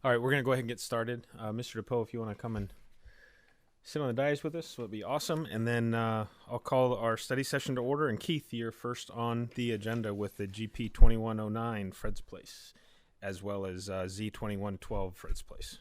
All right, we're going to go ahead and get started. Mr. DePoe, if you want to come and sit on the dais with us, would be awesome. And then I'll call our study session to order. And Keith, you're first on the agenda with the GP 2109 Fred's Place, as well as Z 2112 Fred's Place.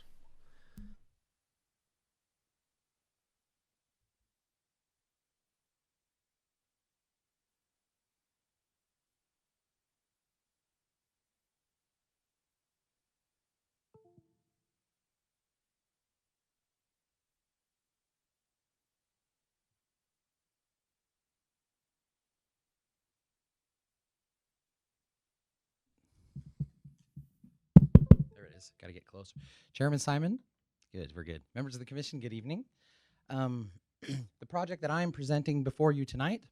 There it is. Got to get closer. Chairman Simon, good. We're good. Members of the commission, good evening. The project that I am presenting before you tonight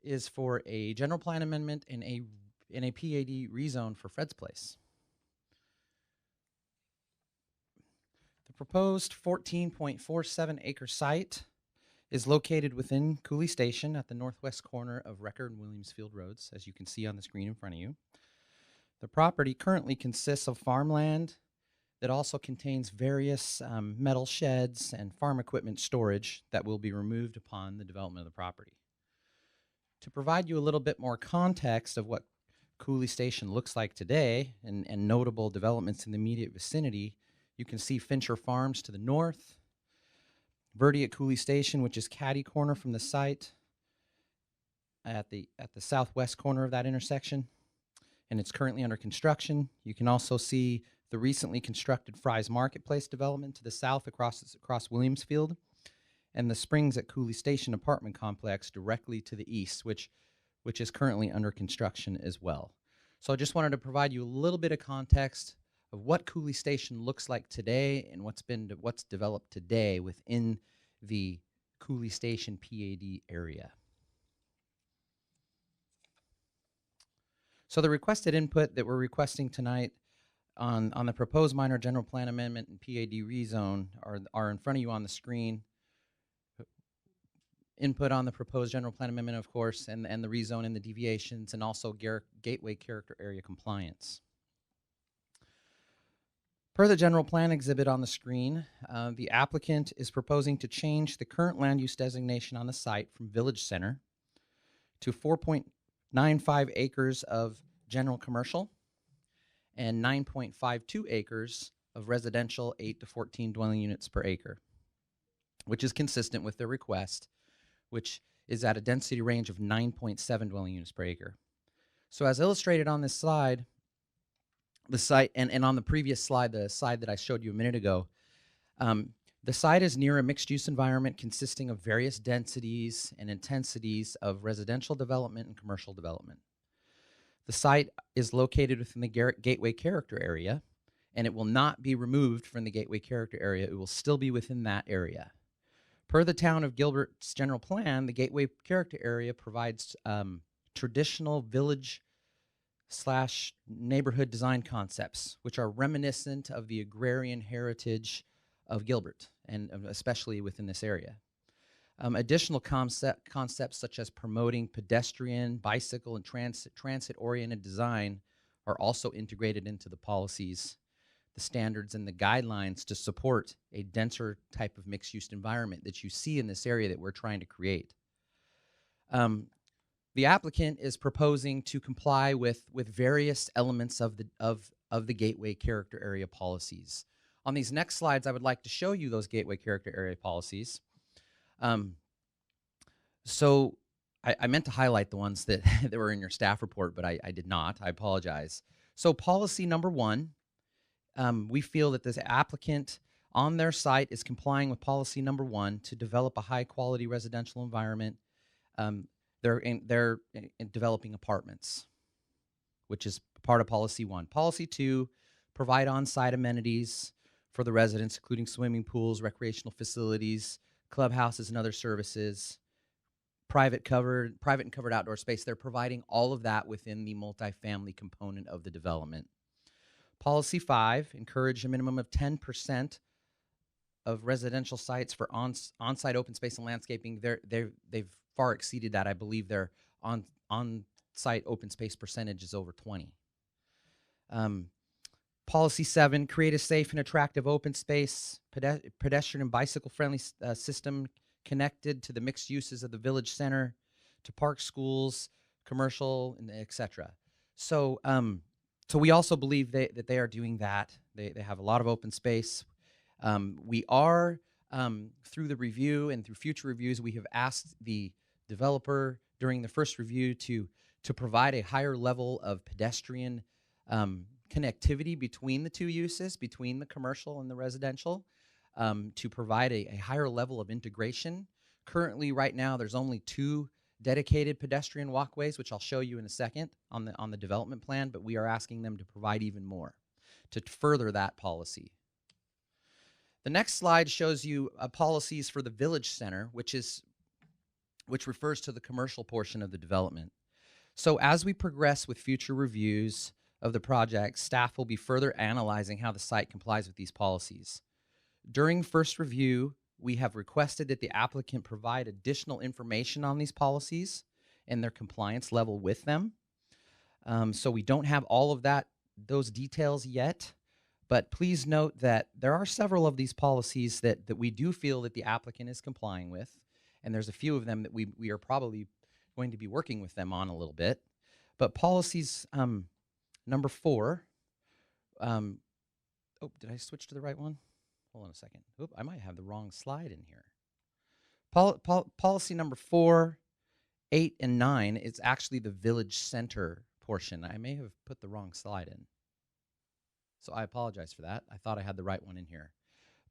is for a general plan amendment in a PAD rezone for Fred's Place. The proposed 14.47 acre site is located within Cooley Station at the northwest corner of Record and Williamsfield Roads, as you can see on the screen in front of you. The property currently consists of farmland that also contains various metal sheds and farm equipment storage that will be removed upon the development of the property. To provide you a little bit more context of what Cooley Station looks like today and notable developments in the immediate vicinity, you can see Fincher Farms to the north, Verdi at Cooley Station, which is catty corner from the site at the southwest corner of that intersection, and it's currently under construction. You can also see the recently constructed Fry's Marketplace development to the south across Williamsfield, and the Springs at Cooley Station apartment complex directly to the east, which is currently under construction as well. So I just wanted to provide you a little bit of context of what Cooley Station looks like today and what's developed today within the Cooley Station PAD area. So the requested input that we're requesting tonight on the proposed minor general plan amendment and PAD rezone are in front of you on the screen. Input on the proposed general plan amendment, of course, and the rezone and the deviations, and also gateway character area compliance. Per the general plan exhibit on the screen, the applicant is proposing to change the current land use designation on the site from village center to 4.95 acres of general commercial and 9.52 acres of residential 8 to 14 dwelling units per acre, which is consistent with their request, which is at a density range of 9.7 dwelling units per acre. So as illustrated on this slide, the site, and on the previous slide, the slide that I showed you a minute ago, the site is near a mixed-use environment consisting of various densities and intensities of residential development and commercial development. The site is located within the gateway character area, and it will not be removed from the gateway character area. It will still be within that area. Per the Town of Gilbert's general plan, the gateway character area provides traditional village / neighborhood design concepts, which are reminiscent of the agrarian heritage of Gilbert, and especially within this area. Additional concepts such as promoting pedestrian, bicycle, and transit-oriented design are also integrated into the policies, the standards, and the guidelines to support a denser type of mixed-use environment that you see in this area that we're trying to create. The applicant is proposing to comply with various elements of the gateway character area policies. On these next slides, I would like to show you those gateway character area policies. So I meant to highlight the ones that, that were in your staff report, but I did not. I apologize. So policy number 1, we feel that this applicant on their site is complying with policy number 1 to develop a high-quality residential environment. They're developing apartments, which is part of policy 1. Policy 2, provide on-site amenities for the residents, including swimming pools, recreational facilities, clubhouses, and other services. Private and covered outdoor space. They're providing all of that within the multifamily component of the development. Policy 5, encourage a minimum of 10% of residential sites for on-site open space and landscaping. They've far exceeded that. I believe their on-site open space percentage is over 20. Policy 7, create a safe and attractive open space, pedestrian and bicycle-friendly system connected to the mixed uses of the village center, to park, schools, commercial, and etc. So, so we also believe that they are doing that. They have a lot of open space. We are, through the review and through future reviews, we have asked the developer during the first review to provide a higher level of pedestrian connectivity between the two uses, between the commercial and the residential, to provide a higher level of integration. Currently, right now, there's only 2 dedicated pedestrian walkways, which I'll show you in a second on the development plan, but we are asking them to provide even more to further that policy. The next slide shows you policies for the village center, which refers to the commercial portion of the development. So as we progress with future reviews of the project, staff will be further analyzing how the site complies with these policies. During first review, we have requested that the applicant provide additional information on these policies and their compliance level with them. So we don't have all of those details yet, but please note that there are several of these policies that we do feel that the applicant is complying with, and there's a few of them that we are probably going to be working with them on a little bit. But policies number 4, oh, did I switch to the right one? Hold on a second. Oop, I might have the wrong slide in here. Policy number 4, 8, and 9 is actually the village center portion. I may have put the wrong slide in, so I apologize for that. I thought I had the right one in here.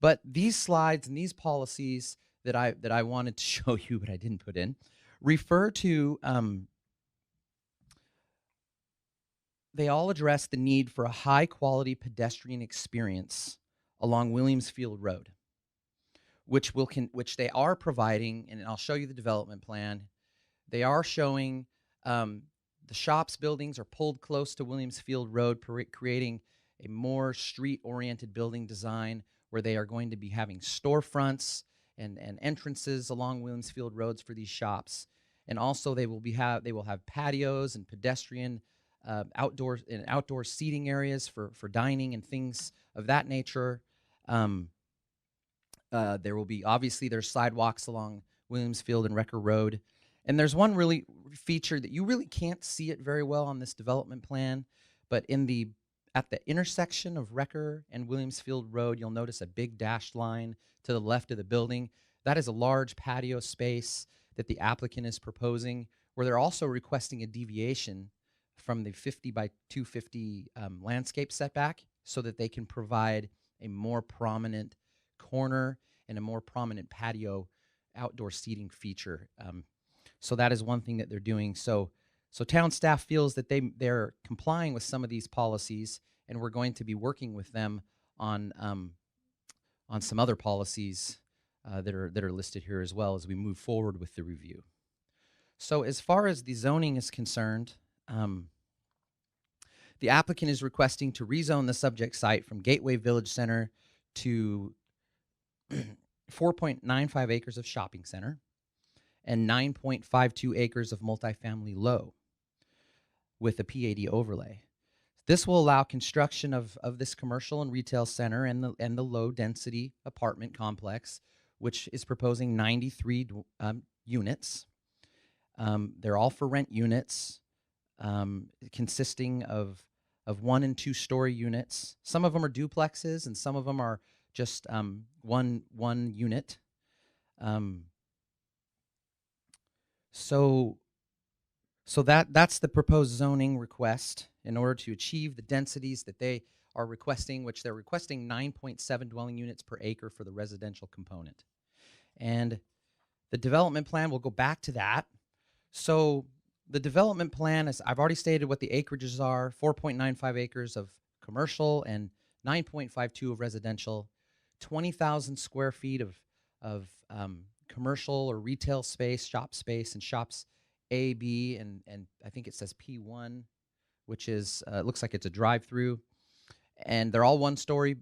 But these slides and these policies that I wanted to show you, but I didn't put in, refer to, they all address the need for a high-quality pedestrian experience along Williamsfield Road, which they are providing, and I'll show you the development plan. They are showing the shops buildings are pulled close to Williamsfield Road, creating a more street-oriented building design where they are going to be having storefronts and entrances along Williamsfield roads for these shops. And also they will have patios and pedestrian outdoor seating areas for dining and things of that nature. There will be, obviously, there's sidewalks along Williamsfield and Recker Road. And there's one really feature that you really can't see it very well on this development plan, but at the intersection of Recker and Williamsfield Road, you'll notice a big dashed line to the left of the building. That is a large patio space that the applicant is proposing, where they're also requesting a deviation from the 50 by 250 landscape setback so that they can provide a more prominent corner and a more prominent patio outdoor seating feature. So that is one thing that they're doing. So town staff feels that they're complying with some of these policies, and we're going to be working with them on some other policies that are listed here as well as we move forward with the review. So as far as the zoning is concerned, the applicant is requesting to rezone the subject site from Gateway Village Center to 4.95 acres of shopping center and 9.52 acres of multifamily low with a PAD overlay. This will allow construction of this commercial and retail center and the low density apartment complex, which is proposing 93 units. They're all for rent units, consisting of 1 and 2 story units. Some of them are duplexes and some of them are just one unit. So that's the proposed zoning request in order to achieve the densities that they are requesting, which they're requesting 9.7 dwelling units per acre for the residential component. And the development plan, will go back to that. So the development plan, is I've already stated what the acreages are: 4.95 acres of commercial and 9.52 of residential, 20,000 square feet of commercial or retail space, shop space, and shops A, B, and I think it says P1, which is, it looks like it's a drive-through. And they're all 1-story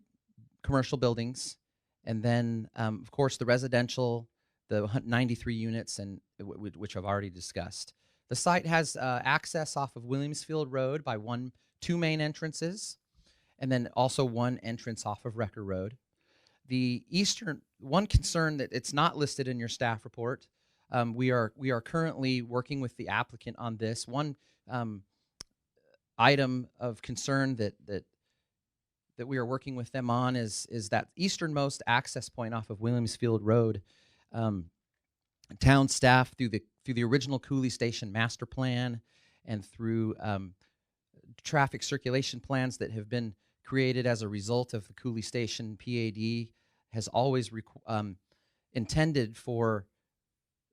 commercial buildings. And then, of course, the residential, the 93 units, and which I've already discussed. The site has access off of Williamsfield Road by 2 main entrances. and then also one entrance off of Wrecker Road. The eastern one concern that it's not listed in your staff report. We are currently working with the applicant on this one item of concern that we are working with them on is that easternmost access point off of Williamsfield Road. Town staff through the original Cooley Station master plan and through traffic circulation plans that have been created as a result of the Cooley Station PAD has always intended for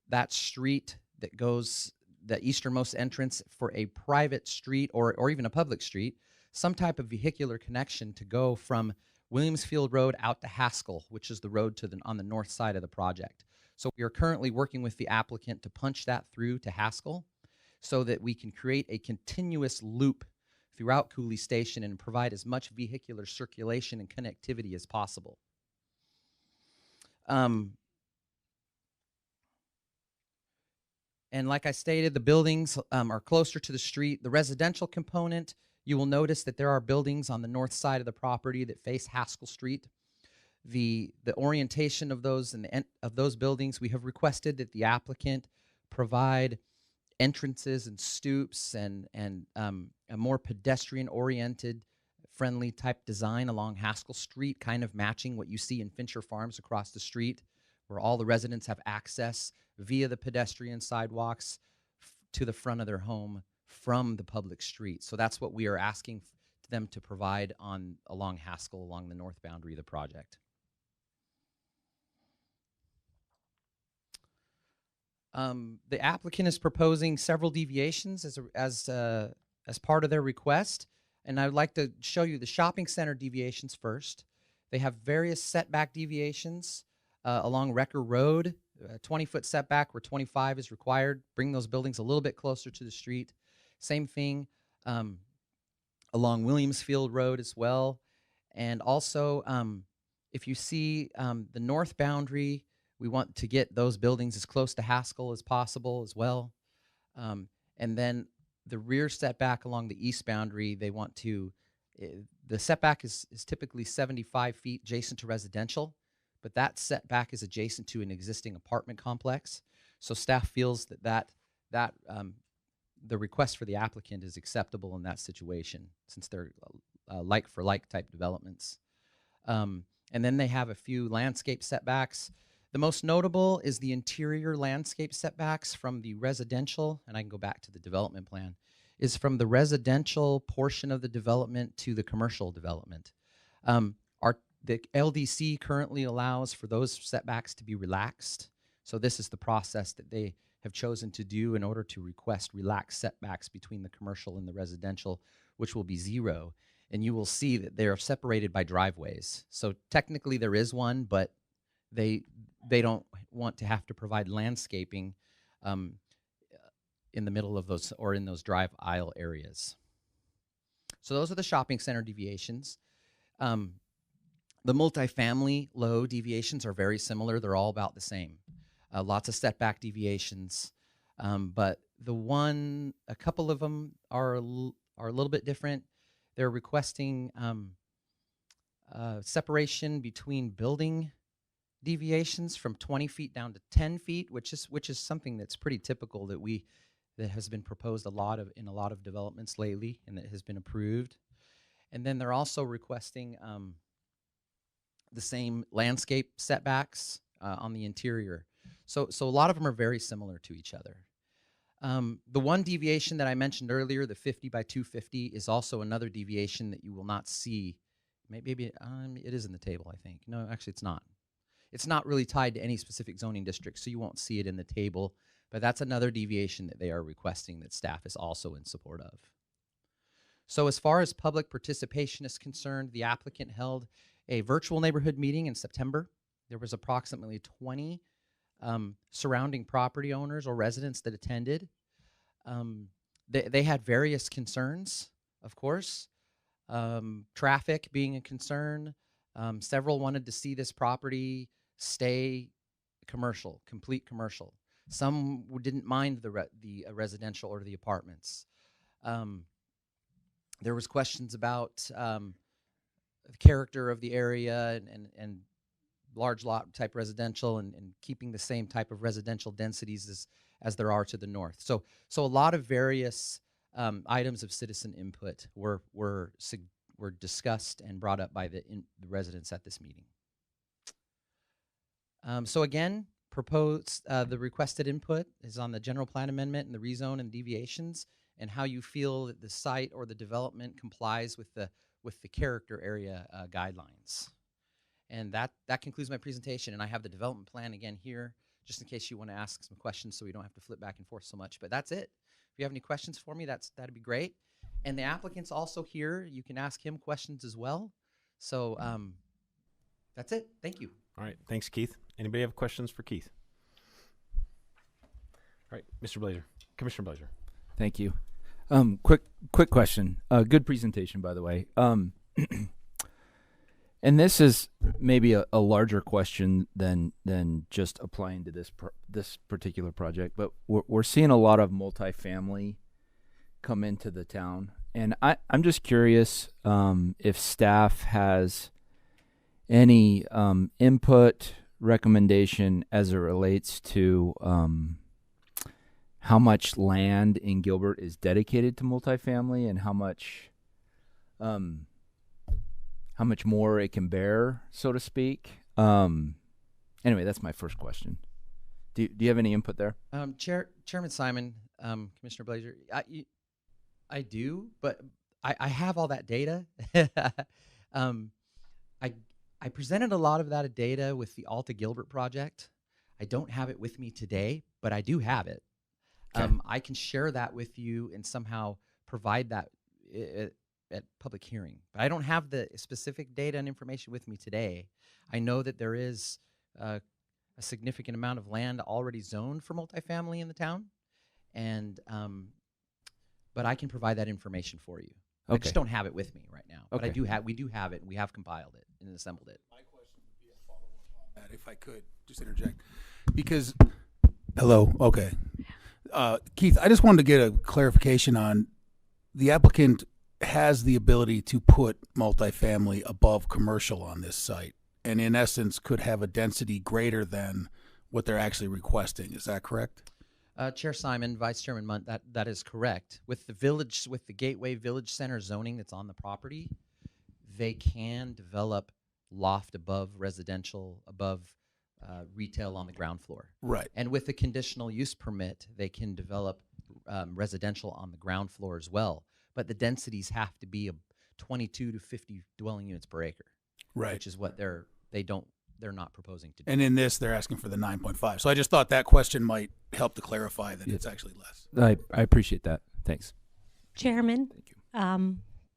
that street that goes, the easternmost entrance, for a private street or even a public street, some type of vehicular connection to go from Williamsfield Road out to Haskell, which is the road on the north side of the project. So we are currently working with the applicant to punch that through to Haskell so that we can create a continuous loop throughout Cooley Station and provide as much vehicular circulation and connectivity as possible. And like I stated, the buildings are closer to the street. The residential component, you will notice that there are buildings on the north side of the property that face Haskell Street. The orientation of those of those buildings, we have requested that the applicant provide entrances and stoops and a more pedestrian-oriented, friendly type design along Haskell Street, kind of matching what you see in Fincher Farms across the street, where all the residents have access via the pedestrian sidewalks to the front of their home from the public street. So that's what we are asking them to provide along Haskell, along the north boundary of the project. The applicant is proposing several deviations as part of their request, and I would like to show you the shopping center deviations first. They have various setback deviations along Wrecker Road, 20-foot setback where 25 is required. Bring those buildings a little bit closer to the street. Same thing along Williamsfield Road as well. And also, if you see the north boundary, we want to get those buildings as close to Haskell as possible as well. And then the rear setback along the east boundary, they want to, the setback is typically 75 feet adjacent to residential, but that setback is adjacent to an existing apartment complex. So staff feels that the request for the applicant is acceptable in that situation, since they're like-for-like type developments. And then they have a few landscape setbacks. The most notable is the interior landscape setbacks from the residential, and I can go back to the development plan, is from the residential portion of the development to the commercial development. The LDC currently allows for those setbacks to be relaxed. So this is the process that they have chosen to do in order to request relaxed setbacks between the commercial and the residential, which will be 0. And you will see that they are separated by driveways. So technically there is one, but they don't want to have to provide landscaping in the middle of those or in those drive aisle areas. So those are the shopping center deviations. The multifamily low deviations are very similar. They're all about the same. Lots of setback deviations, but a couple of them are a little bit different. They're requesting separation between building deviations from 20 feet down to 10 feet, which is something that's pretty typical that has been proposed in a lot of developments lately, and that has been approved. And then they're also requesting the same landscape setbacks on the interior. So a lot of them are very similar to each other. The one deviation that I mentioned earlier, the 50 by 250, is also another deviation that you will not see. Maybe it is in the table, I think. No, actually it's not. It's not really tied to any specific zoning district, so you won't see it in the table. But that's another deviation that they are requesting that staff is also in support of. So as far as public participation is concerned, the applicant held a virtual neighborhood meeting in September. There was approximately 20 surrounding property owners or residents that attended. They had various concerns, of course. Traffic being a concern. Several wanted to see this property stay commercial, complete commercial. Some didn't mind the residential or the apartments. There was questions about character of the area and large lot type residential and keeping the same type of residential densities as there are to the north. So a lot of various items of citizen input were discussed and brought up by the residents at this meeting. So again, the requested input is on the general plan amendment and the rezone and deviations, and how you feel that the site or the development complies with the character area guidelines. And that concludes my presentation. And I have the development plan again here, just in case you want to ask some questions, so we don't have to flip back and forth so much. But that's it. If you have any questions for me, that'd be great. And the applicant's also here. You can ask him questions as well. So that's it. Thank you. All right. Thanks, Keith. Anybody have questions for Keith? All right, Mr. Blazer, Commissioner Blazer. Thank you. Quick question. Good presentation, by the way. And this is maybe a larger question than just applying to this particular project, but we're seeing a lot of multifamily come into the town, and I'm just curious if staff has any input, recommendation as it relates to how much land in Gilbert is dedicated to multifamily and how much more it can bear, so to speak. Anyway, that's my first question. Do you have any input there? Chairman Simon, Commissioner Blazer, I do, but I have all that data. I presented a lot of that data with the Alta Gilbert project. I don't have it with me today, but I do have it. Okay. I can share that with you and somehow provide that at public hearing. But I don't have the specific data and information with me today. I know that there is a significant amount of land already zoned for multifamily in the town, and but I can provide that information for you. Okay. I just don't have it with me right now. Okay. But we do have it, and we have compiled it and assembled it. My question would be a follow-up on that, if I could just interject, because hello, okay, Keith, I just wanted to get a clarification on the applicant has the ability to put multifamily above commercial on this site, and in essence could have a density greater than what they're actually requesting. Is that correct? Chair Simon, Vice Chairman Munt, that is correct. With the Gateway Village Center zoning that's on the property, they can develop loft above residential, above retail on the ground floor. Right. And with the conditional use permit, they can develop residential on the ground floor as well. But the densities have to be 22 to 50 dwelling units per acre. Right. Which is what they're not proposing to do. And in this, they're asking for the 9.5. So I just thought that question might help to clarify that it's actually less. I appreciate that. Thanks. Chairman. Thank you.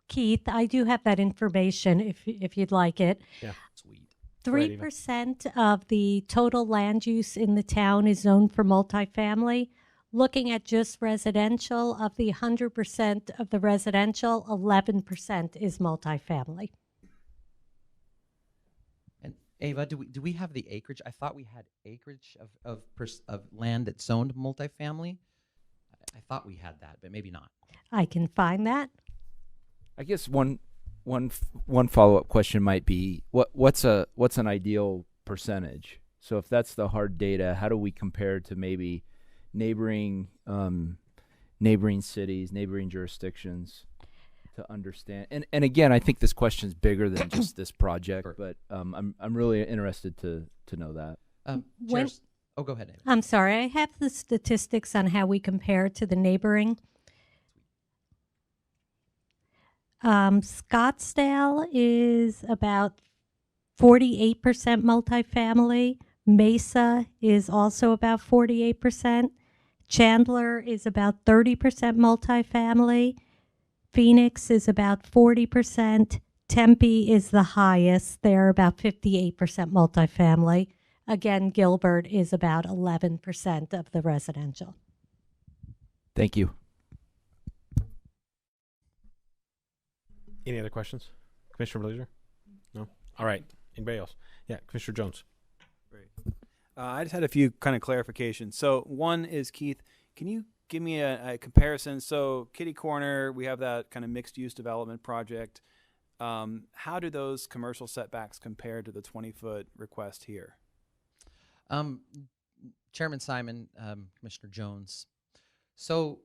Keith, I do have that information if you'd like it. Yeah. Sweet. 3% of the total land use in the town is zoned for multifamily. Looking at just residential, of the 100% of the residential, 11% is multifamily. And Ava, do we have the acreage? I thought we had acreage of land that's zoned multifamily. I thought we had that, but maybe not. I can find that. I guess one follow-up question might be what's an ideal percentage? So if that's the hard data, how do we compare to maybe neighboring cities, neighboring jurisdictions to understand? And again, I think this question is bigger than just this project, but I'm really interested to know that. Go ahead, Ava. I'm sorry, I have the statistics on how we compare to the neighboring. Scottsdale is about 48% multifamily. Mesa is also about 48%. Chandler is about 30% multifamily. Phoenix is about 40%. Tempe is the highest. They're about 58% multifamily. Again, Gilbert is about 11% of the residential. Thank you. Any other questions? Commissioner Blazer? No? All right. Anybody else? Yeah, Commissioner Jones. Great. I just had a few kind of clarifications. So one is, Keith, can you give me a comparison? So Kitty Corner, we have that kind of mixed-use development project. How do those commercial setbacks compare to the 20-foot request here? Chairman Simon, Commissioner Jones. So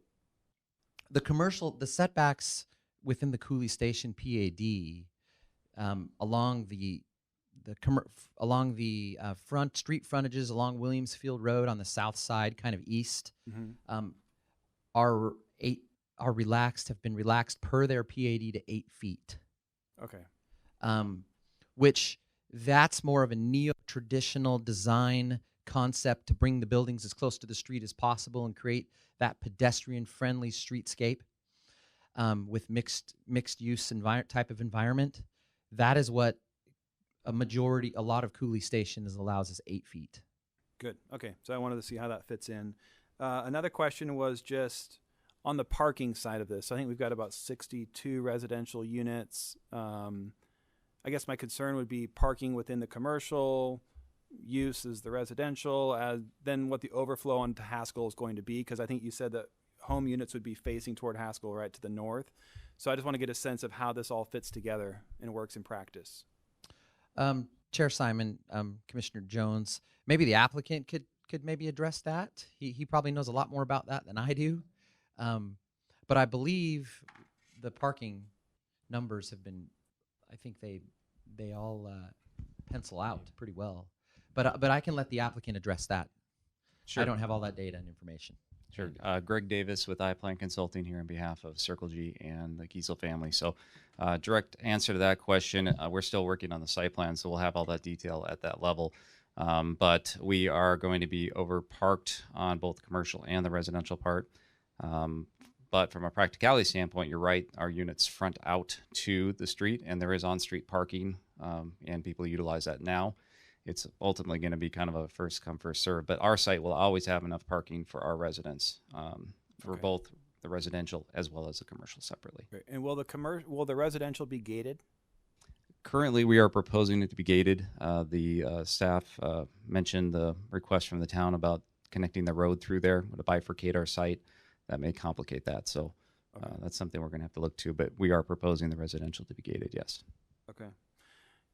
the setbacks within the Cooley Station PAD along the front street frontages along Williamsfield Road on the south side, kind of east, are have been relaxed per their PAD to 8 feet. Okay. Which that's more of a neo-traditional design concept to bring the buildings as close to the street as possible and create that pedestrian-friendly streetscape with mixed use type of environment. That is what a lot of Cooley stations allows us 8 feet. Good. Okay. So I wanted to see how that fits in. Another question was just on the parking side of this. So I think we've got about 62 residential units. I guess my concern would be parking within the commercial use is the residential, then what the overflow onto Haskell is going to be, because I think you said that home units would be facing toward Haskell right to the north. So I just want to get a sense of how this all fits together and works in practice. Chair Simon, Commissioner Jones, maybe the applicant could maybe address that. He probably knows a lot more about that than I do. But I believe the parking numbers have been, I think they all pencil out pretty well. But I can let the applicant address that. Sure. I don't have all that data and information. Sure. Greg Davis with iPlan Consulting here on behalf of Circle G and the Kiesel family. So direct answer to that question, we're still working on the site plan, so we'll have all that detail at that level. But we are going to be over parked on both the commercial and the residential part. But from a practicality standpoint, you're right, our units front out to the street, and there is on-street parking, and people utilize that now. It's ultimately going to be kind of a first come, first serve, but our site will always have enough parking for our residents, for both the residential as well as the commercial separately. Great. And will the residential be gated? Currently, we are proposing it to be gated. The staff mentioned the request from the town about connecting the road through there to bifurcate our site. That may complicate that, so that's something we're going to have to look to, but we are proposing the residential to be gated, yes. Okay.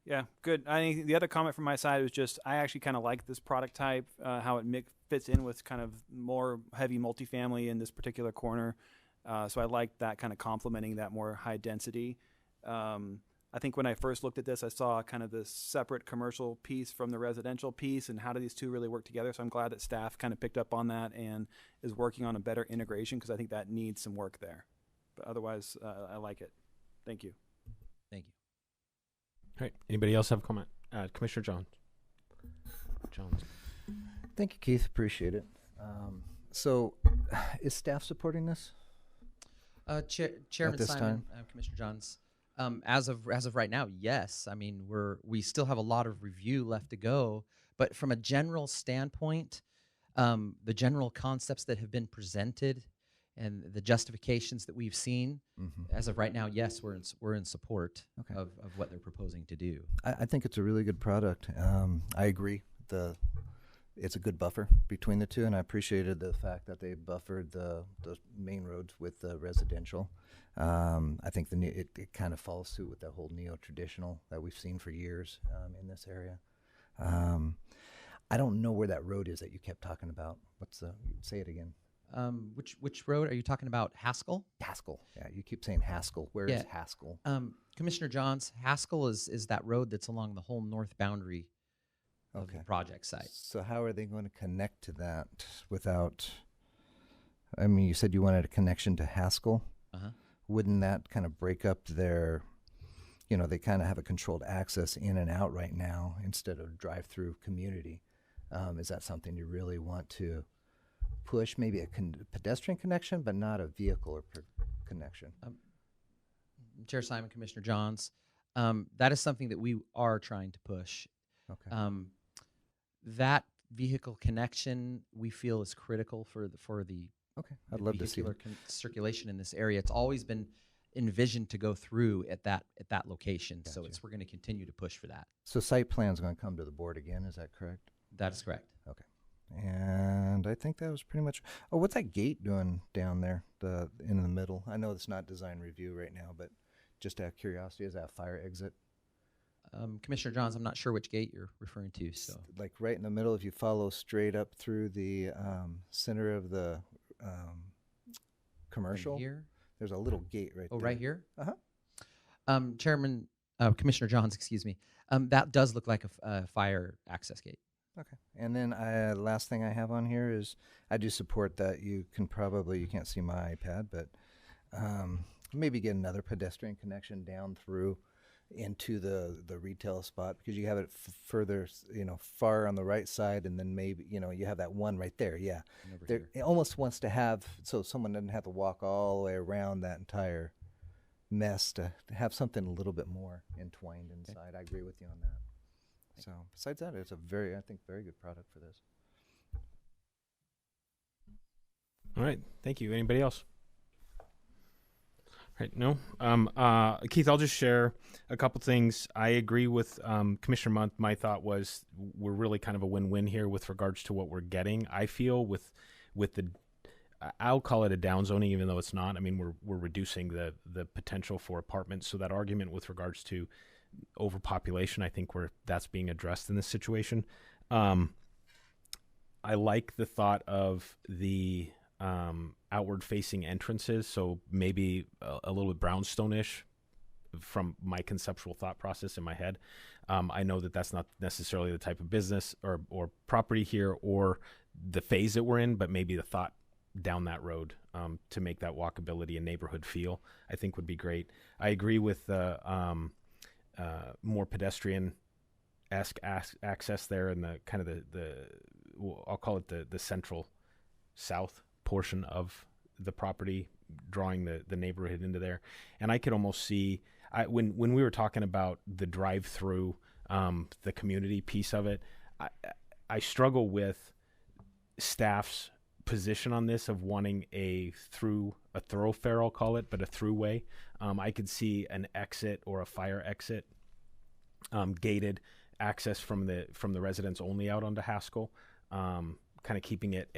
Yeah, good. I think the other comment from my side was just I actually kind of like this product type, how it fits in with kind of more heavy multifamily in this particular corner. So I like that kind of complementing that more high density. I think when I first looked at this, I saw kind of this separate commercial piece from the residential piece and how do these two really work together. So I'm glad that staff kind of picked up on that and is working on a better integration because I think that needs some work there. But otherwise, I like it. Thank you. Thank you. All right. Anybody else have a comment? Commissioner Jones. Thank you, Keith. Appreciate it. So, is staff supporting this? Chairman this Simon, Commissioner Johns. As of right now, yes. I mean, we still have a lot of review left to go, but from a general standpoint, the general concepts that have been presented and the justifications that we've seen, as of right now, yes, we're in support of what they're proposing to do. I think it's a really good product. I agree. It's a good buffer between the two, and I appreciated the fact that they buffered the main roads with the residential. I think it kind of follows suit with the whole neo-traditional that we've seen for years in this area. I don't know where that road is that you kept talking about. Say it again. Which road are you talking about? Haskell? Haskell. Yeah, you keep saying Haskell. Where is Haskell? Commissioner Johns, Haskell is that road that's along the whole north boundary of the project site. So how are they going to connect to that without? I mean, you said you wanted a connection to Haskell. Wouldn't that kind of break up their? They kind of have a controlled access in and out right now instead of drive-through community. Is that something you really want to push? Maybe a pedestrian connection, but not a vehicle or connection. Chair Simon, Commissioner Johns, that is something that we are trying to push. Okay. That vehicle connection we feel is critical for the I'd love to see vehicular circulation in this area. It's always been envisioned to go through at that location, Gotcha. so we're going to continue to push for that. So site plan's going to come to the board again. Is that correct? That is correct. Okay. And I think that was pretty much. Oh, what's that gate doing down there, in the middle? I know it's not design review right now, but just out of curiosity, is that a fire exit? Commissioner Johns, I'm not sure which gate you're referring to. So, Like right in the middle, if you follow straight up through the center of the commercial, here. there's a little gate right Oh, there. right here. Uh-huh. Commissioner Johns, excuse me. That does look like a fire access gate. Okay. And then last thing I have on here is I do support that you can't see my iPad, but maybe get another pedestrian connection down through into the retail spot, because you have it further, far on the right side, and then maybe, you have that one right there. Yeah. It almost wants to have, so someone doesn't have to walk all the way around that entire mess to have something a little bit more entwined inside. I agree with you on that. So besides that, it's I think, very good product for this. All right. Thank you. Anybody else? All right. No. Keith, I'll just share a couple things. I agree with Commissioner Munt. My thought was we're really kind of a win-win here with regards to what we're getting. I feel with the, I'll call it a downzoning, even though it's not. I mean, we're reducing the potential for apartments. So that argument with regards to overpopulation, I think that's being addressed in this situation. I like the thought of the outward-facing entrances, so maybe a little bit brownstone-ish from my conceptual thought process in my head. I know that that's not necessarily the type of business or property here or the phase that we're in, but maybe the thought down that road to make that walkability and neighborhood feel, I think would be great. I agree with the more pedestrian-esque access there and the kind of I'll call it the central south portion of the property, drawing the neighborhood into there. And I could almost see, when we were talking about the drive-through, the community piece of it, I struggle with staff's position on this of wanting a thoroughfare, I'll call it, but a throughway. I could see an exit or a fire exit, gated access from the residents only out onto Haskell, kind of keeping it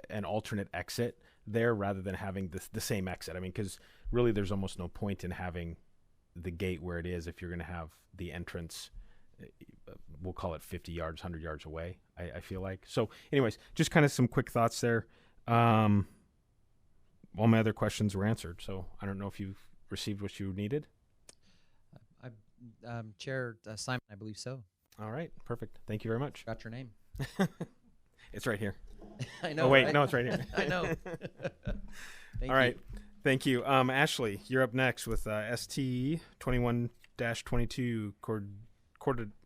an alternate exit there rather than having the same exit. I mean, because really there's almost no point in having the gate where it is if you're going to have the entrance, we'll call it 50 yards, 100 yards away, I feel like. So anyways, just kind of some quick thoughts there. All my other questions were answered, so I don't know if you've received what you needed. Chair Simon, I believe so. All right, perfect. Thank you very much. Got your name. It's right here. I know. Oh, wait, right? no, it's right here. I know. All right. Thank you. Ashley, you're up next with ST 21-22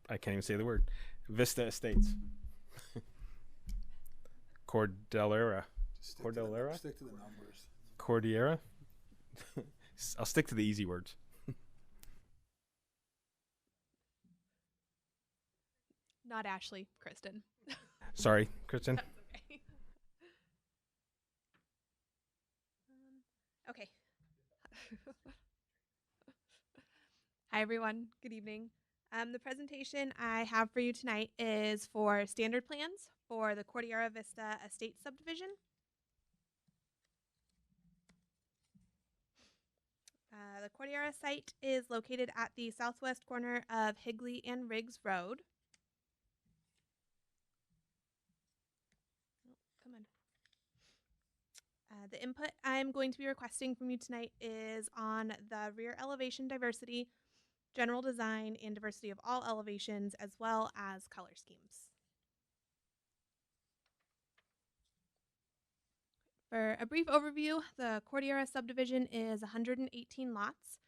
I can't even say the word. Vista Estates. Cordillera. Stick to the numbers. Cordillera? I'll stick to the easy words. Not Ashley, Kristen. Sorry, Kristen. That's okay. Okay. Hi, everyone. Good evening. The presentation I have for you tonight is for standard plans for the Cordillera Vista Estate subdivision. The Cordillera site is located at the southwest corner of Higley and Riggs Road. Come on. The input I'm going to be requesting from you tonight is on the rear elevation diversity, general design, and diversity of all elevations, as well as color schemes. For a brief overview, the Cordillera subdivision is 118 lots.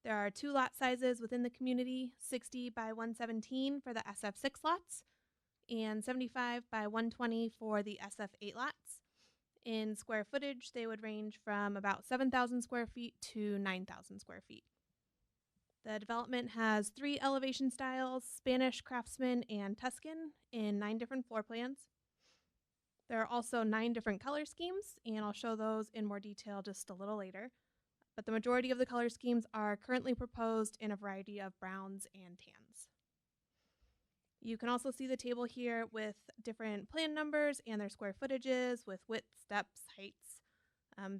There are 2 lot sizes within the community, 60 by 117 for the SF6 lots, and 75 by 120 for the SF8 lots. In square footage, they would range from about 7,000 square feet to 9,000 square feet. The development has 3 elevation styles, Spanish, Craftsman, and Tuscan, in 9 different floor plans. There are also 9 different color schemes, and I'll show those in more detail just a little later. But the majority of the color schemes are currently proposed in a variety of browns and tans. You can also see the table here with different plan numbers and their square footages with width, steps, heights.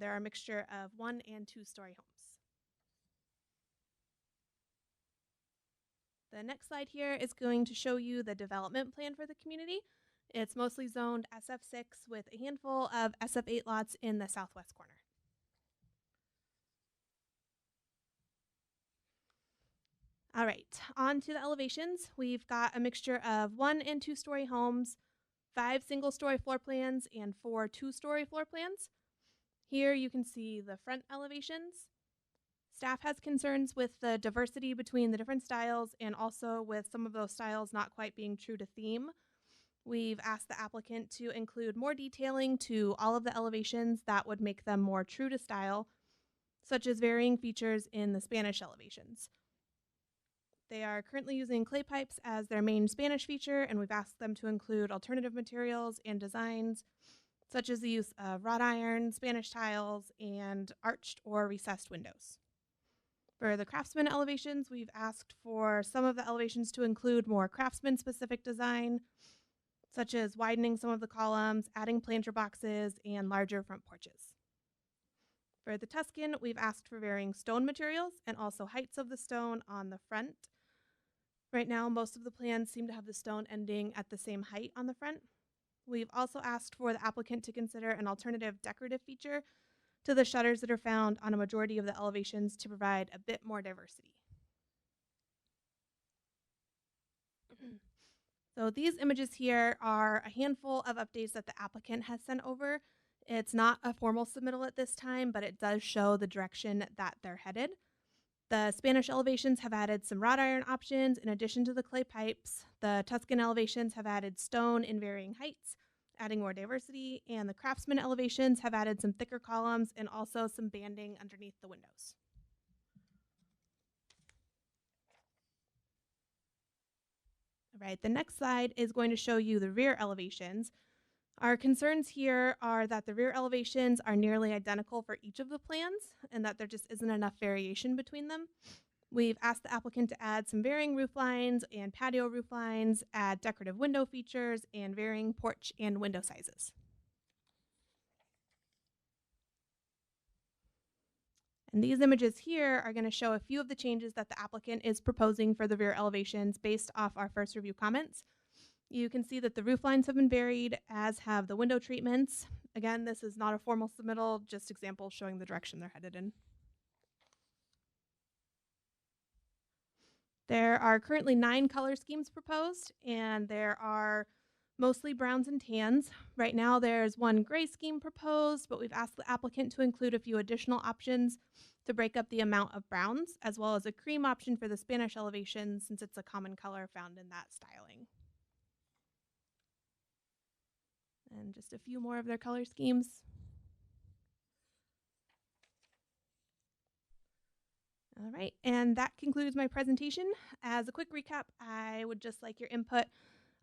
There are a mixture of 1- and 2-story homes. The next slide here is going to show you the development plan for the community. It's mostly zoned SF6 with a handful of SF8 lots in the southwest corner. All right, on to the elevations. We've got a mixture of 1 and 2 story homes, 5 single story floor plans, and 4 2-story floor plans. Here you can see the front elevations. Staff has concerns with the diversity between the different styles and also with some of those styles not quite being true to theme. We've asked the applicant to include more detailing to all of the elevations that would make them more true to style, such as varying features in the Spanish elevations. They are currently using clay pipes as their main Spanish feature, and we've asked them to include alternative materials and designs, such as the use of wrought iron, Spanish tiles, and arched or recessed windows. For the Craftsman elevations, we've asked for some of the elevations to include more Craftsman-specific design, such as widening some of the columns, adding planter boxes, and larger front porches. For the Tuscan, we've asked for varying stone materials and also heights of the stone on the front. Right now, most of the plans seem to have the stone ending at the same height on the front. We've also asked for the applicant to consider an alternative decorative feature to the shutters that are found on a majority of the elevations to provide a bit more diversity. So these images here are a handful of updates that the applicant has sent over. It's not a formal submittal at this time, but it does show the direction that they're headed. The Spanish elevations have added some wrought iron options in addition to the clay pipes. The Tuscan elevations have added stone in varying heights, adding more diversity, and the Craftsman elevations have added some thicker columns and also some banding underneath the windows. All right, the next slide is going to show you the rear elevations. Our concerns here are that the rear elevations are nearly identical for each of the plans and that there just isn't enough variation between them. We've asked the applicant to add some varying roof lines and patio roof lines, add decorative window features, and varying porch and window sizes. And these images here are going to show a few of the changes that the applicant is proposing for the rear elevations based off our first review comments. You can see that the roof lines have been varied, as have the window treatments. Again, this is not a formal submittal, just examples showing the direction they're headed in. There are currently 9 color schemes proposed, and there are mostly browns and tans. Right now there's 1 gray scheme proposed, but we've asked the applicant to include a few additional options to break up the amount of browns, as well as a cream option for the Spanish elevation, since it's a common color found in that styling. And just a few more of their color schemes. All right, and that concludes my presentation. As a quick recap, I would just like your input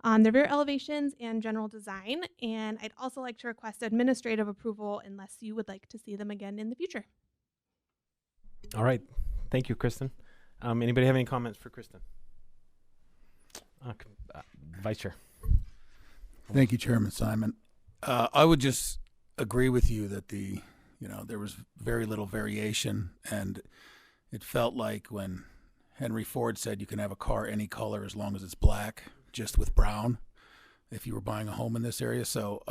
on the rear elevations and general design, and I'd also like to request administrative approval unless you would like to see them again in the future. All right. Thank you, Kristen. Anybody have any comments for Kristen? Vice Chair. Thank you, Chairman Simon. I would just agree with you that there was very little variation, and it felt like when Henry Ford said you can have a car any color as long as it's black, just with brown, if you were buying a home in this area. So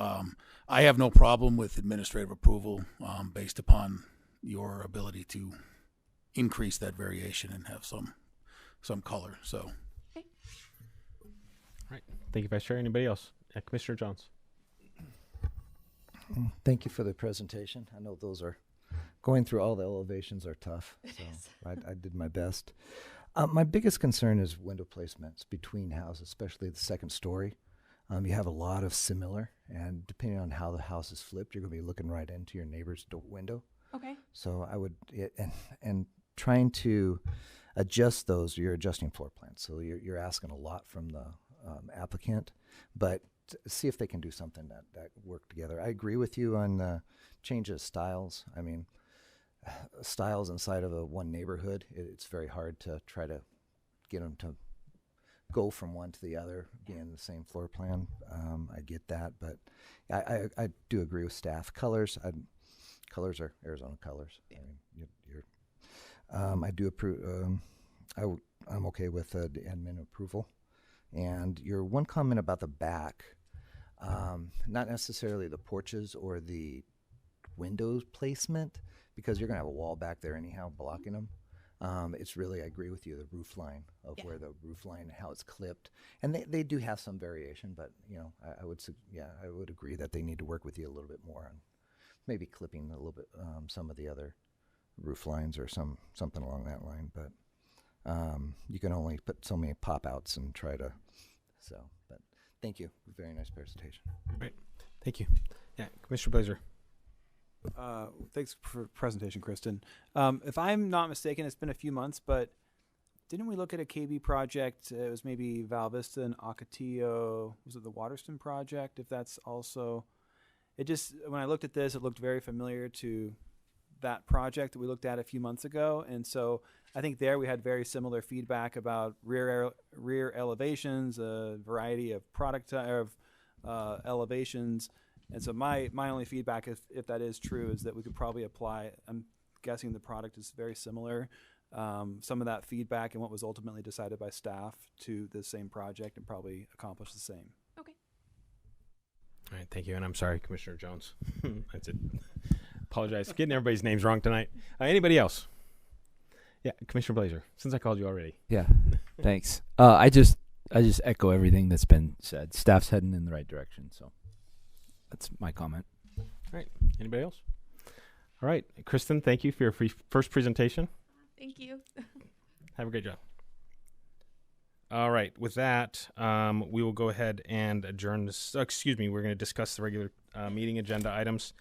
I have no problem with administrative approval based upon your ability to increase that variation and have some color. So. Okay. All right. Thank you, Vice Chair. Anybody else? Commissioner Johns. Thank you for the presentation. I know going through all the elevations are tough. So I did my best. My biggest concern is window placements between houses, especially the second story. You have a lot of similar, and depending on how the house is flipped, you're going to be looking right into your neighbor's window. Okay. So I would, and trying to adjust those, you're adjusting floor plans. So you're asking a lot from the applicant, but see if they can do something that work together. I agree with you on the change of styles. I mean, styles inside of one neighborhood, it's very hard to try to get them to go from one to the other, being the same floor plan. I get that, but I do agree with staff. Colors are Arizona colors. I mean, I do approve. I'm okay with the admin approval. And your one comment about the back, not necessarily the porches or the windows placement, because you're going to have a wall back there anyhow blocking them. It's really, I agree with you, the roof line of where the roof line and how it's clipped. And they do have some variation, but, you know, I would agree that they need to work with you a little bit more on maybe clipping a little bit some of the other roof lines or something along that line. But you can only put so many pop-outs and try to, but thank you. Very nice presentation. Right. Thank you. Yeah, Commissioner Blazer. Thanks for the presentation, Kristen. If I'm not mistaken, it's been a few months, but didn't we look at a KB project? It was maybe Val Vista and Ocotillo. Was it the Waterston project? If that's also, it just, when I looked at this, it looked very familiar to that project that we looked at a few months ago. And so I think there we had very similar feedback about rear elevations, a variety of product elevations. And so my only feedback, if that is true, is that we could probably apply, I'm guessing the product is very similar, some of that feedback and what was ultimately decided by staff to the same project and probably accomplish the same. Okay. All right, thank you. And I'm sorry, Commissioner Jones. That's it. Apologize for getting everybody's names wrong tonight. Anybody else? Yeah, Commissioner Blazer, since I called you already. Yeah, thanks. I just echo everything that's been said. Staff's heading in the right direction, so that's my comment. All right. Anybody else? All right. Kristen, thank you for your first presentation. Thank you. Have a great job. All right. With that, we will go ahead and adjourn this. We're going to discuss the regular meeting agenda items.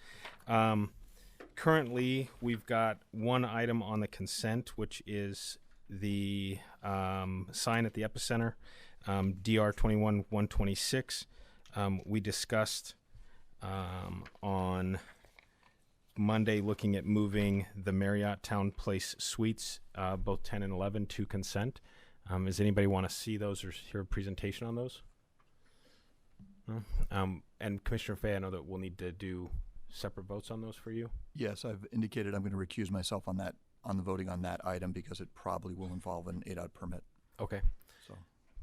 Currently, we've got one item on the consent, which is the sign at the Epicenter, DR 21-126. We discussed on Monday looking at moving the Marriott Town Place Suites, both 10 and 11, to consent. Does anybody want to see those or hear a presentation on those? No? And Commissioner Fay, I know that we'll need to do separate votes on those for you. Yes, I've indicated I'm going to recuse myself on the voting on that item because it probably will involve an ADOT permit. Okay. So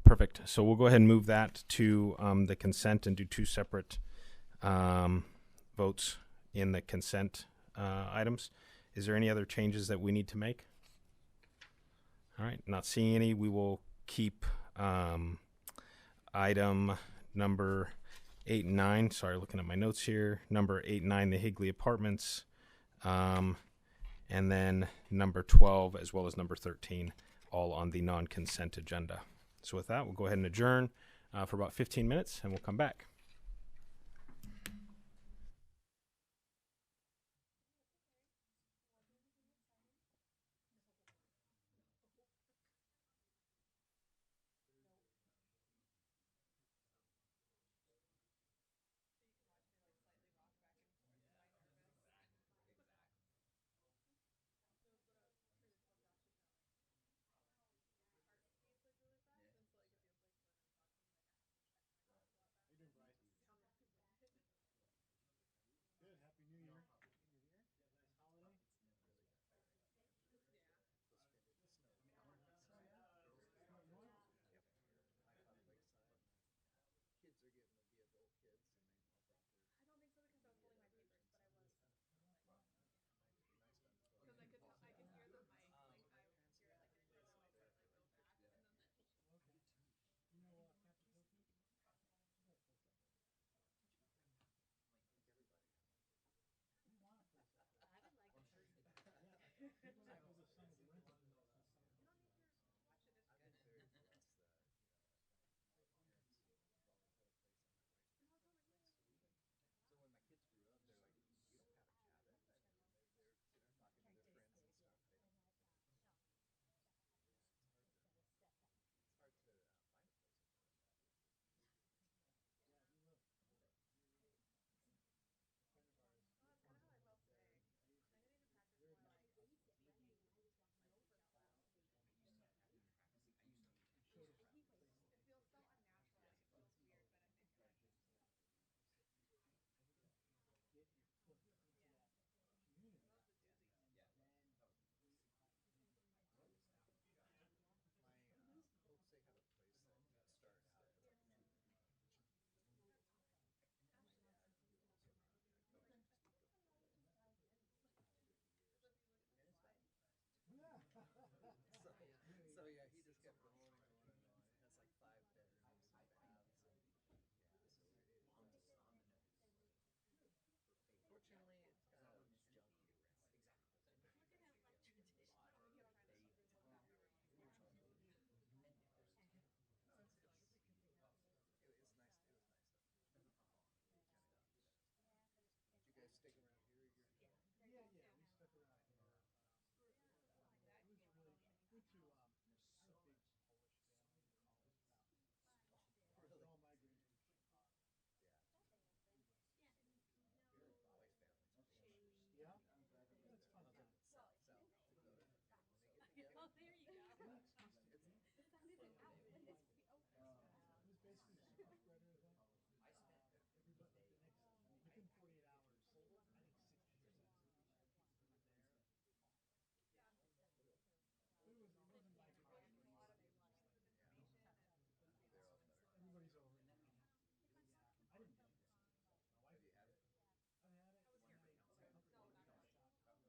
perfect. So we'll go ahead and move that to the consent and do two separate votes in the consent items. Is there any other changes that we need to make? All right, not seeing any. We will keep item number 8 and 9. Sorry, looking at my notes here. Number 8 and 9, the Higley Apartments, and then number 12 as well as number 13, all on the non-consent agenda. So with that, we'll go ahead and adjourn for about 15 minutes, and we'll come back. Oh, there you go. Within 48 hours, I think 6 years. It wasn't like everybody's over it now. Yeah, I didn't get it. My wife had it. I've had it. I had it, and then I got a shot like 2 weeks later. That's early, huh? December last year. Right. Shot was worse than the. Yeah, so was mine. I was down 3 days. Yes. Same thing. Oh, I'm glad I'm not the only one. I got My so antibodies are sick. still going strong here.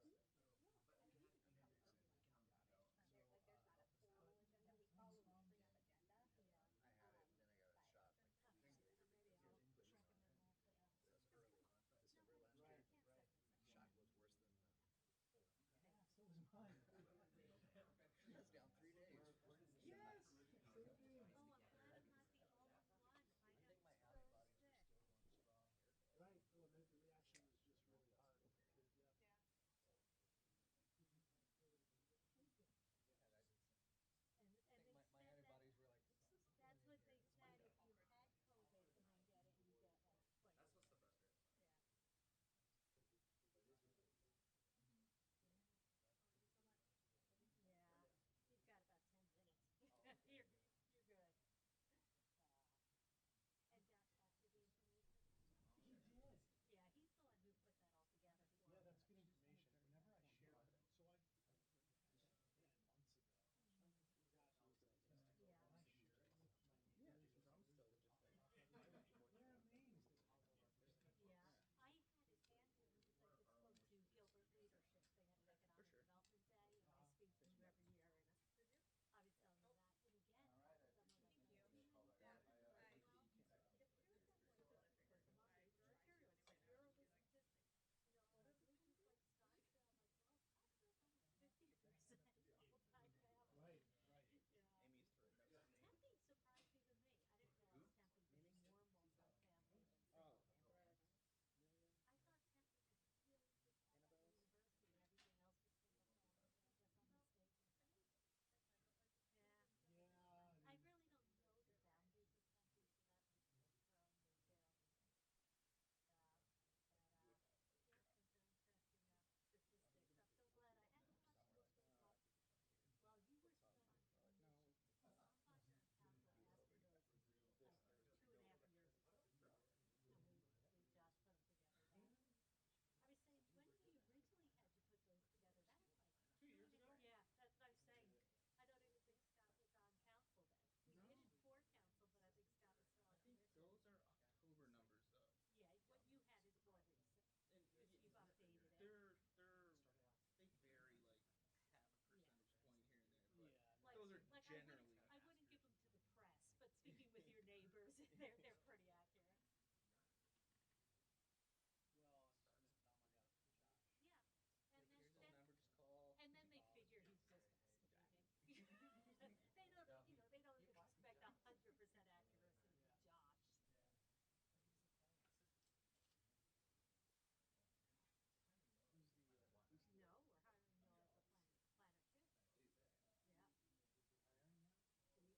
Right. Well, the reaction was just really hard. Yeah. And I just And they my said antibodies were like. that's what they said. If you had COVID and then get it, you get like twice. That's what's the frustrating part. Yeah. Yeah. You've got about 10 minutes. You're good. And Josh got you the information? He did. Yeah, he's the one who put that all together for Yeah, me. that's good information. Whenever I share it, so I months ago. Gosh, it was like, Yeah. when I share it with my neighbors, they're amazed at how well our business works. Yeah, I had it handy because I just spoke to Gilbert Leadership. They had an economic development day, and I speak to them every year. And I was telling them that. And again, some of them are like, Thank you. well, it appears that way because of my materials, like you're over statistics. You know, other places like Scottsdale, like, well, Scottsdale's almost 50% multi-family. Right, right. Yeah. Amy's throwing notes. Tempe surprised even me. I didn't realize Tempe was more multi-family than single family. I thought Tempe was really just had that university and everything else was single family, but I guess I'm mistaken. Yeah. Yeah. I really don't know the boundaries of Tempe, so that might throw me too. Yeah, those are interesting statistics. I'm so glad I had to watch this result. Well, you were studying commission. Somebody on council asked me those like 2.5 years ago. And we got them together then. I was saying, when we originally had you put those together, that was like 2 years ago? Yeah, that's what I was saying. I don't even think Scott was on council then. He did it for council, but I think Scott was still on commission. Those are October numbers, though. Yeah, what you had is more recent, because you've updated it. They vary like half a percentage point here and there, but Like, those are like generally. I wouldn't give them to the press, but speaking with your neighbors, they're pretty accurate. Well, I'm just gonna tell them I got it from Josh. Yeah, and Here's his then number, just call. and then they figure he's just estimating. They don't, they don't expect 100% accuracy with Josh. No, we're hiring Noah as a planner too. Yeah. We are. We actually had like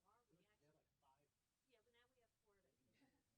5. Yeah, but now we have 4 vacancies.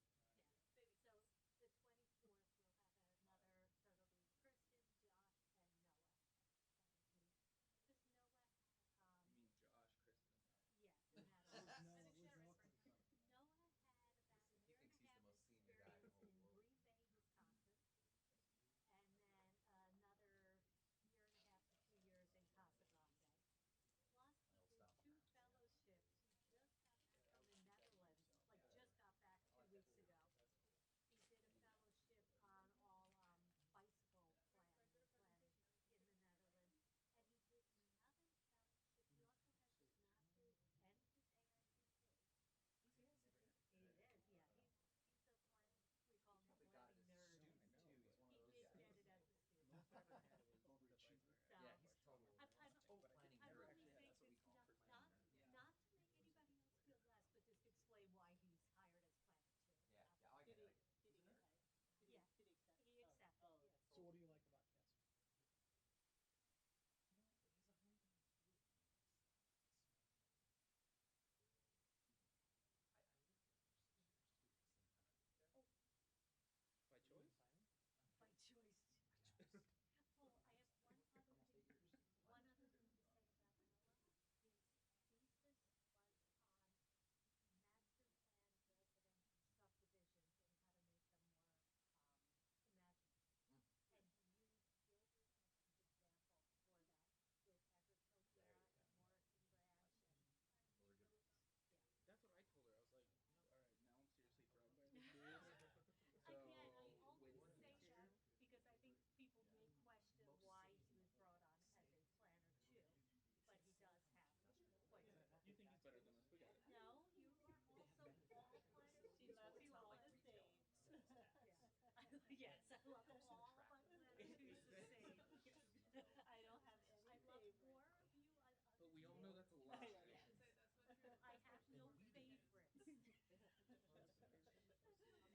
love them all, but it's the same. I don't have any I love more of you. But we all know that's a lie. I have no favorites.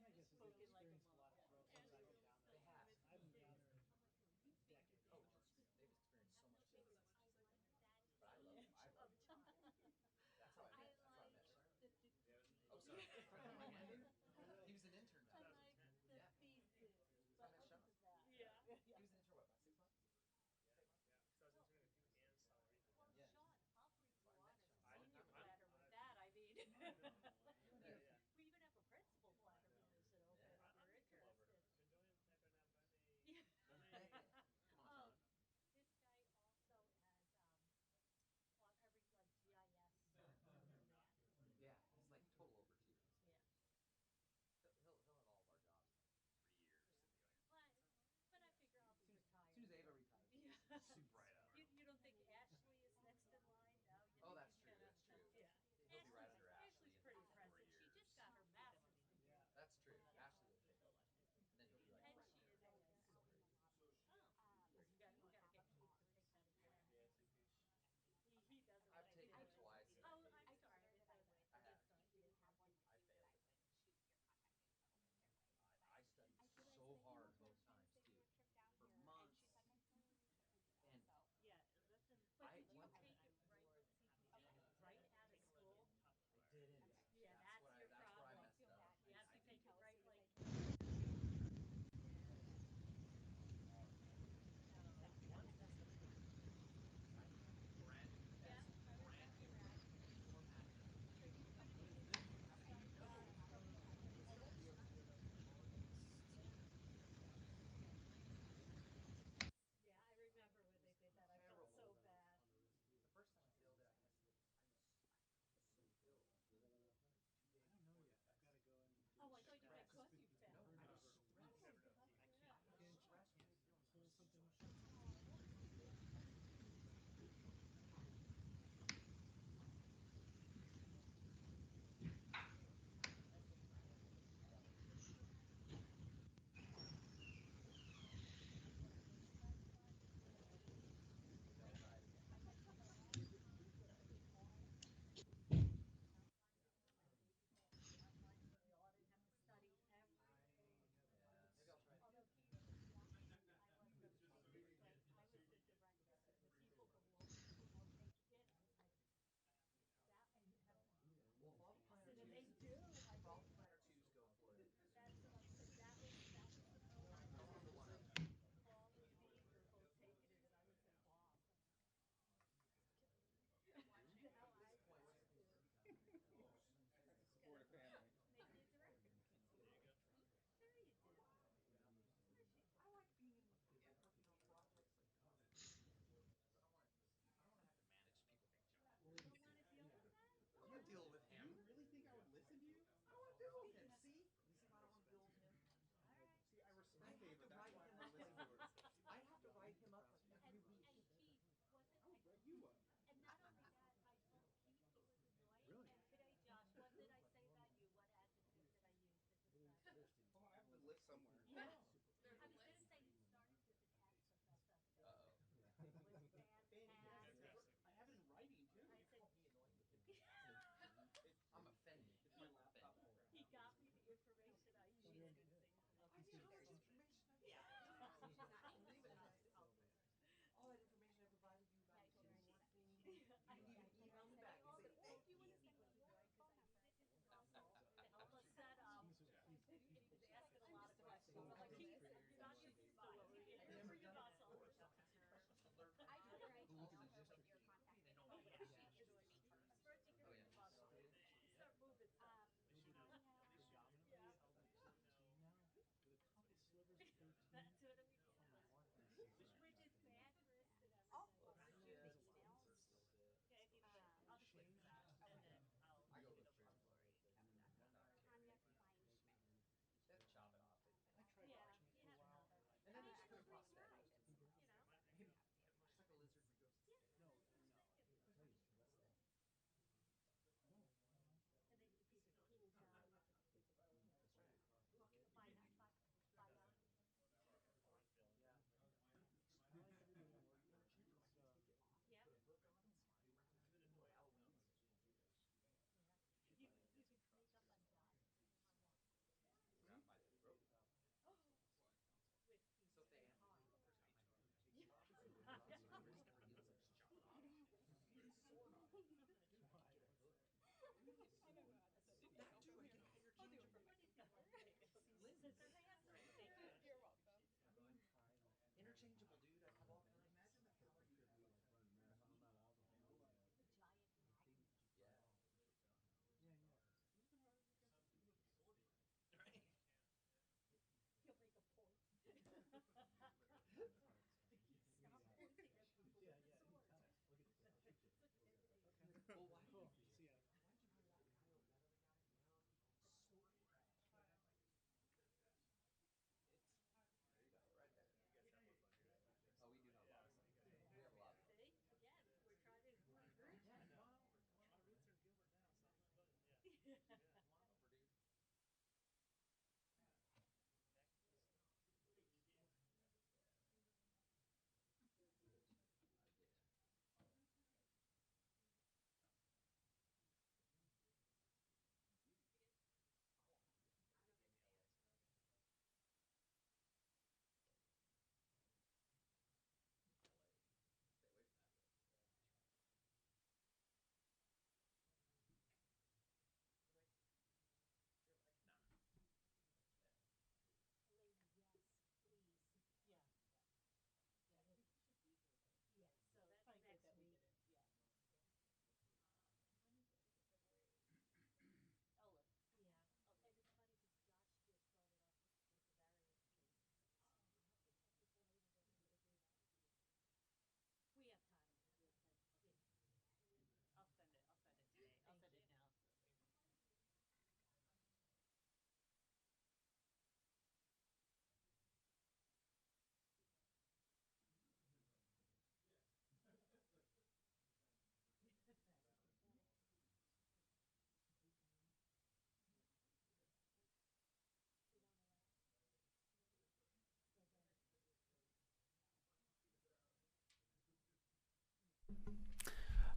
I guess they've experienced a lot of growth since I've been down there. They have. I've been down there decades. Oh, they've experienced so much growth. But I love That's how I met Charlie. the Oh, sorry. He was an intern down there. Yeah. pieces. But look at that. Yeah. He was an intern, what, about 6 months? Well, Yeah. Sean, I'll bring you on as a I'm- senior I'm- planner with that. I mean, Yeah. we even have a principal planner position open if you're interested. Yeah. Come on, Sean. This guy also has on every like GIS. And that. Yeah, he's like total overseer. Yeah.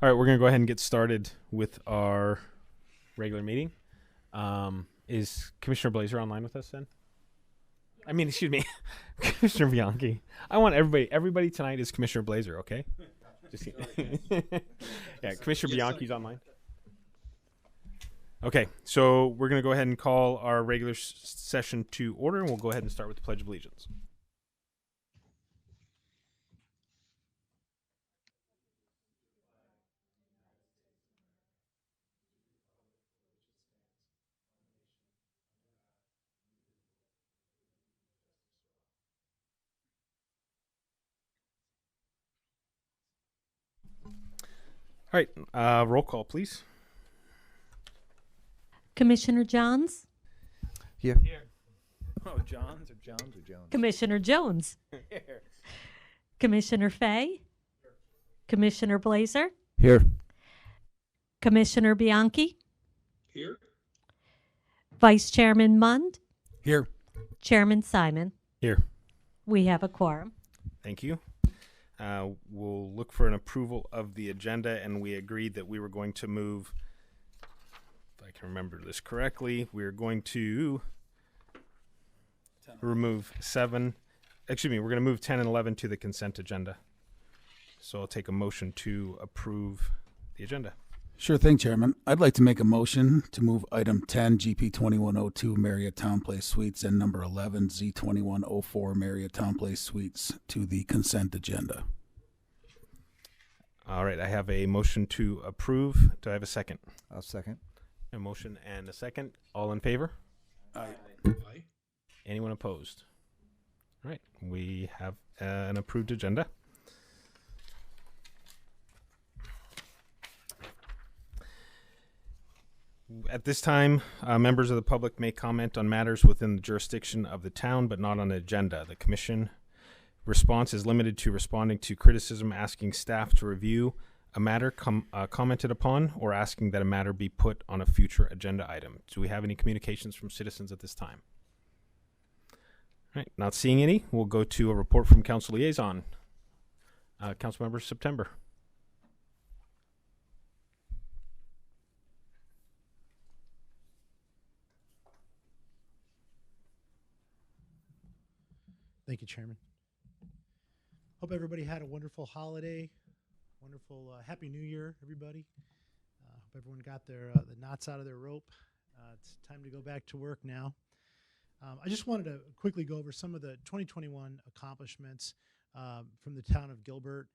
All right, we're going to go ahead and get started with our regular meeting. Is Commissioner Blazer online with us then? I mean, excuse me, Commissioner Bianchi. I want everybody tonight is Commissioner Blazer, okay? Just kidding. Yeah, Commissioner Bianchi's online. Okay, so we're going to go ahead and call our regular session to order, and we'll go ahead and start with the Pledge of Allegiance. All right, roll call, please. Commissioner Johns, Here. Oh, Johns or Jones or Jones? Commissioner Jones, Commissioner Fay, Commissioner Blazer, Here. Commissioner Bianchi, Here. Vice Chairman Mund, Here. Chairman Simon. Here. We have a quorum. Thank you. We'll look for an approval of the agenda, and we agreed that we were going to move, if I can remember this correctly, we're going to remove we're going to move 10 and 11 to the consent agenda. So I'll take a motion to approve the agenda. Sure thing, Chairman. I'd like to make a motion to move item 10, GP 2102, Marriott Town Place Suites, and number 11, Z 2104, Marriott Town Place Suites, to the consent agenda. All right, I have a motion to approve. Do I have a second? I'll second. A motion and a second. All in favor? Aye. Aye. Anyone opposed? All right, we have an approved agenda. At this time, members of the public may comment on matters within the jurisdiction of the town, but not on the agenda. The commission response is limited to responding to criticism, asking staff to review a matter commented upon, or asking that a matter be put on a future agenda item. Do we have any communications from citizens at this time? All right, not seeing any, we'll go to a report from Council Liaison. Councilmember September. Thank you, Chairman. Hope everybody had a wonderful holiday, wonderful Happy New Year, everybody. Hope everyone got their the knots out of their rope. It's time to go back to work now. I just wanted to quickly go over some of the 2021 accomplishments. from the town of Gilbert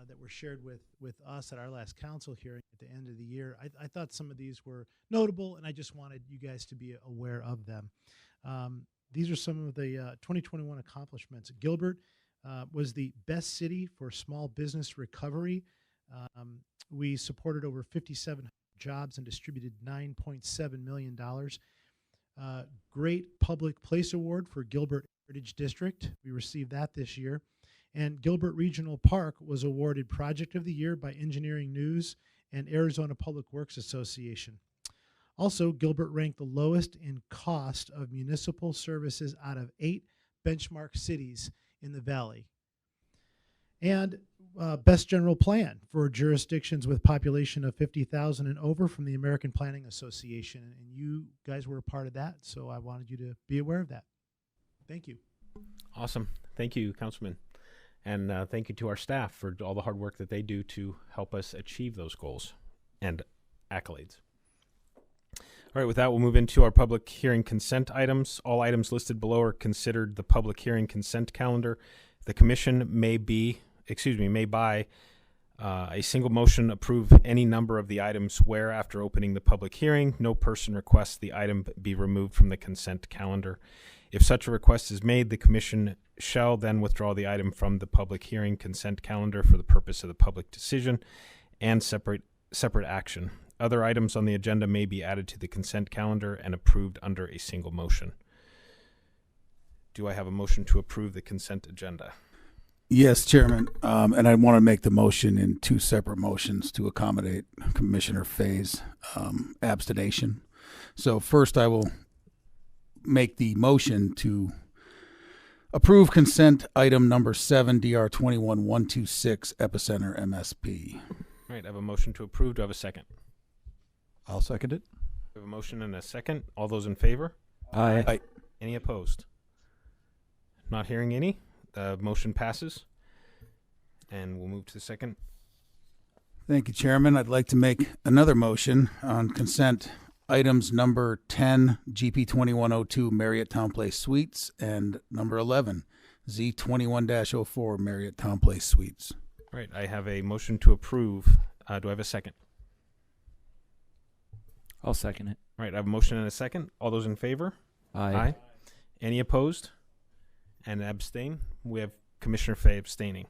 that were shared with us at our last council hearing at the end of the year. I thought some of these were notable, and I just wanted you guys to be aware of them. These are some of the 2021 accomplishments. Gilbert was the best city for small business recovery. We supported over 5,700 jobs and distributed $9.7 million. Great Public Place Award for Gilbert Heritage District. We received that this year. And Gilbert Regional Park was awarded Project of the Year by Engineering News and Arizona Public Works Association. Also, Gilbert ranked the lowest in cost of municipal services out of 8 benchmark cities in the valley. And best general plan for jurisdictions with population of 50,000 and over from the American Planning Association. And you guys were a part of that, so I wanted you to be aware of that. Thank you. Awesome. Thank you, Councilman. And thank you to our staff for all the hard work that they do to help us achieve those goals and accolades. All right, with that, we'll move into our public hearing consent items. All items listed below are considered the public hearing consent calendar. The commission may by a single motion approve any number of the items where, after opening the public hearing, no person requests the item be removed from the consent calendar. If such a request is made, the commission shall then withdraw the item from the public hearing consent calendar for the purpose of the public decision and separate action. Other items on the agenda may be added to the consent calendar and approved under a single motion. Do I have a motion to approve the consent agenda? Yes, Chairman. And I want to make the motion in 2 separate motions to accommodate Commissioner Fay's abstention. So first I will make the motion to approve consent item number 7, DR 21126, Epicenter MSP. All right, I have a motion to approve. Do I have a second? I'll second it. We have a motion and a second. All those in favor? Aye. Aye. Any opposed? Not hearing any. The motion passes. And we'll move to the second. Thank you, Chairman. I'd like to make another motion on consent items number 10, GP 2102, Marriott Town Place Suites, and number 11, Z 21-04, Marriott Town Place Suites. All right, I have a motion to approve. Do I have a second? I'll second it. All right, I have a motion and a second. All those in favor? Aye. Any opposed? And abstain? We have Commissioner Fay abstaining.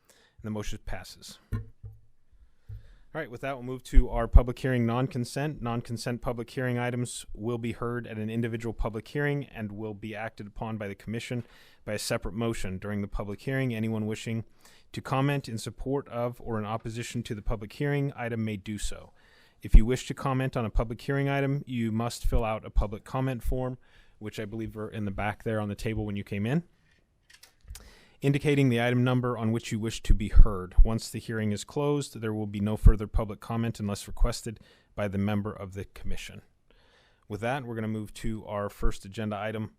And the motion passes. All right, with that, we'll move to our public hearing non-consent. Non-consent public hearing items will be heard at an individual public hearing and will be acted upon by the commission by a separate motion during the public hearing. Anyone wishing to comment in support of or in opposition to the public hearing item may do so. If you wish to comment on a public hearing item, you must fill out a public comment form, which I believe are in the back there on the table when you came in, indicating the item number on which you wish to be heard. Once the hearing is closed, there will be no further public comment unless requested by the member of the commission. With that, we're going to move to our first agenda item,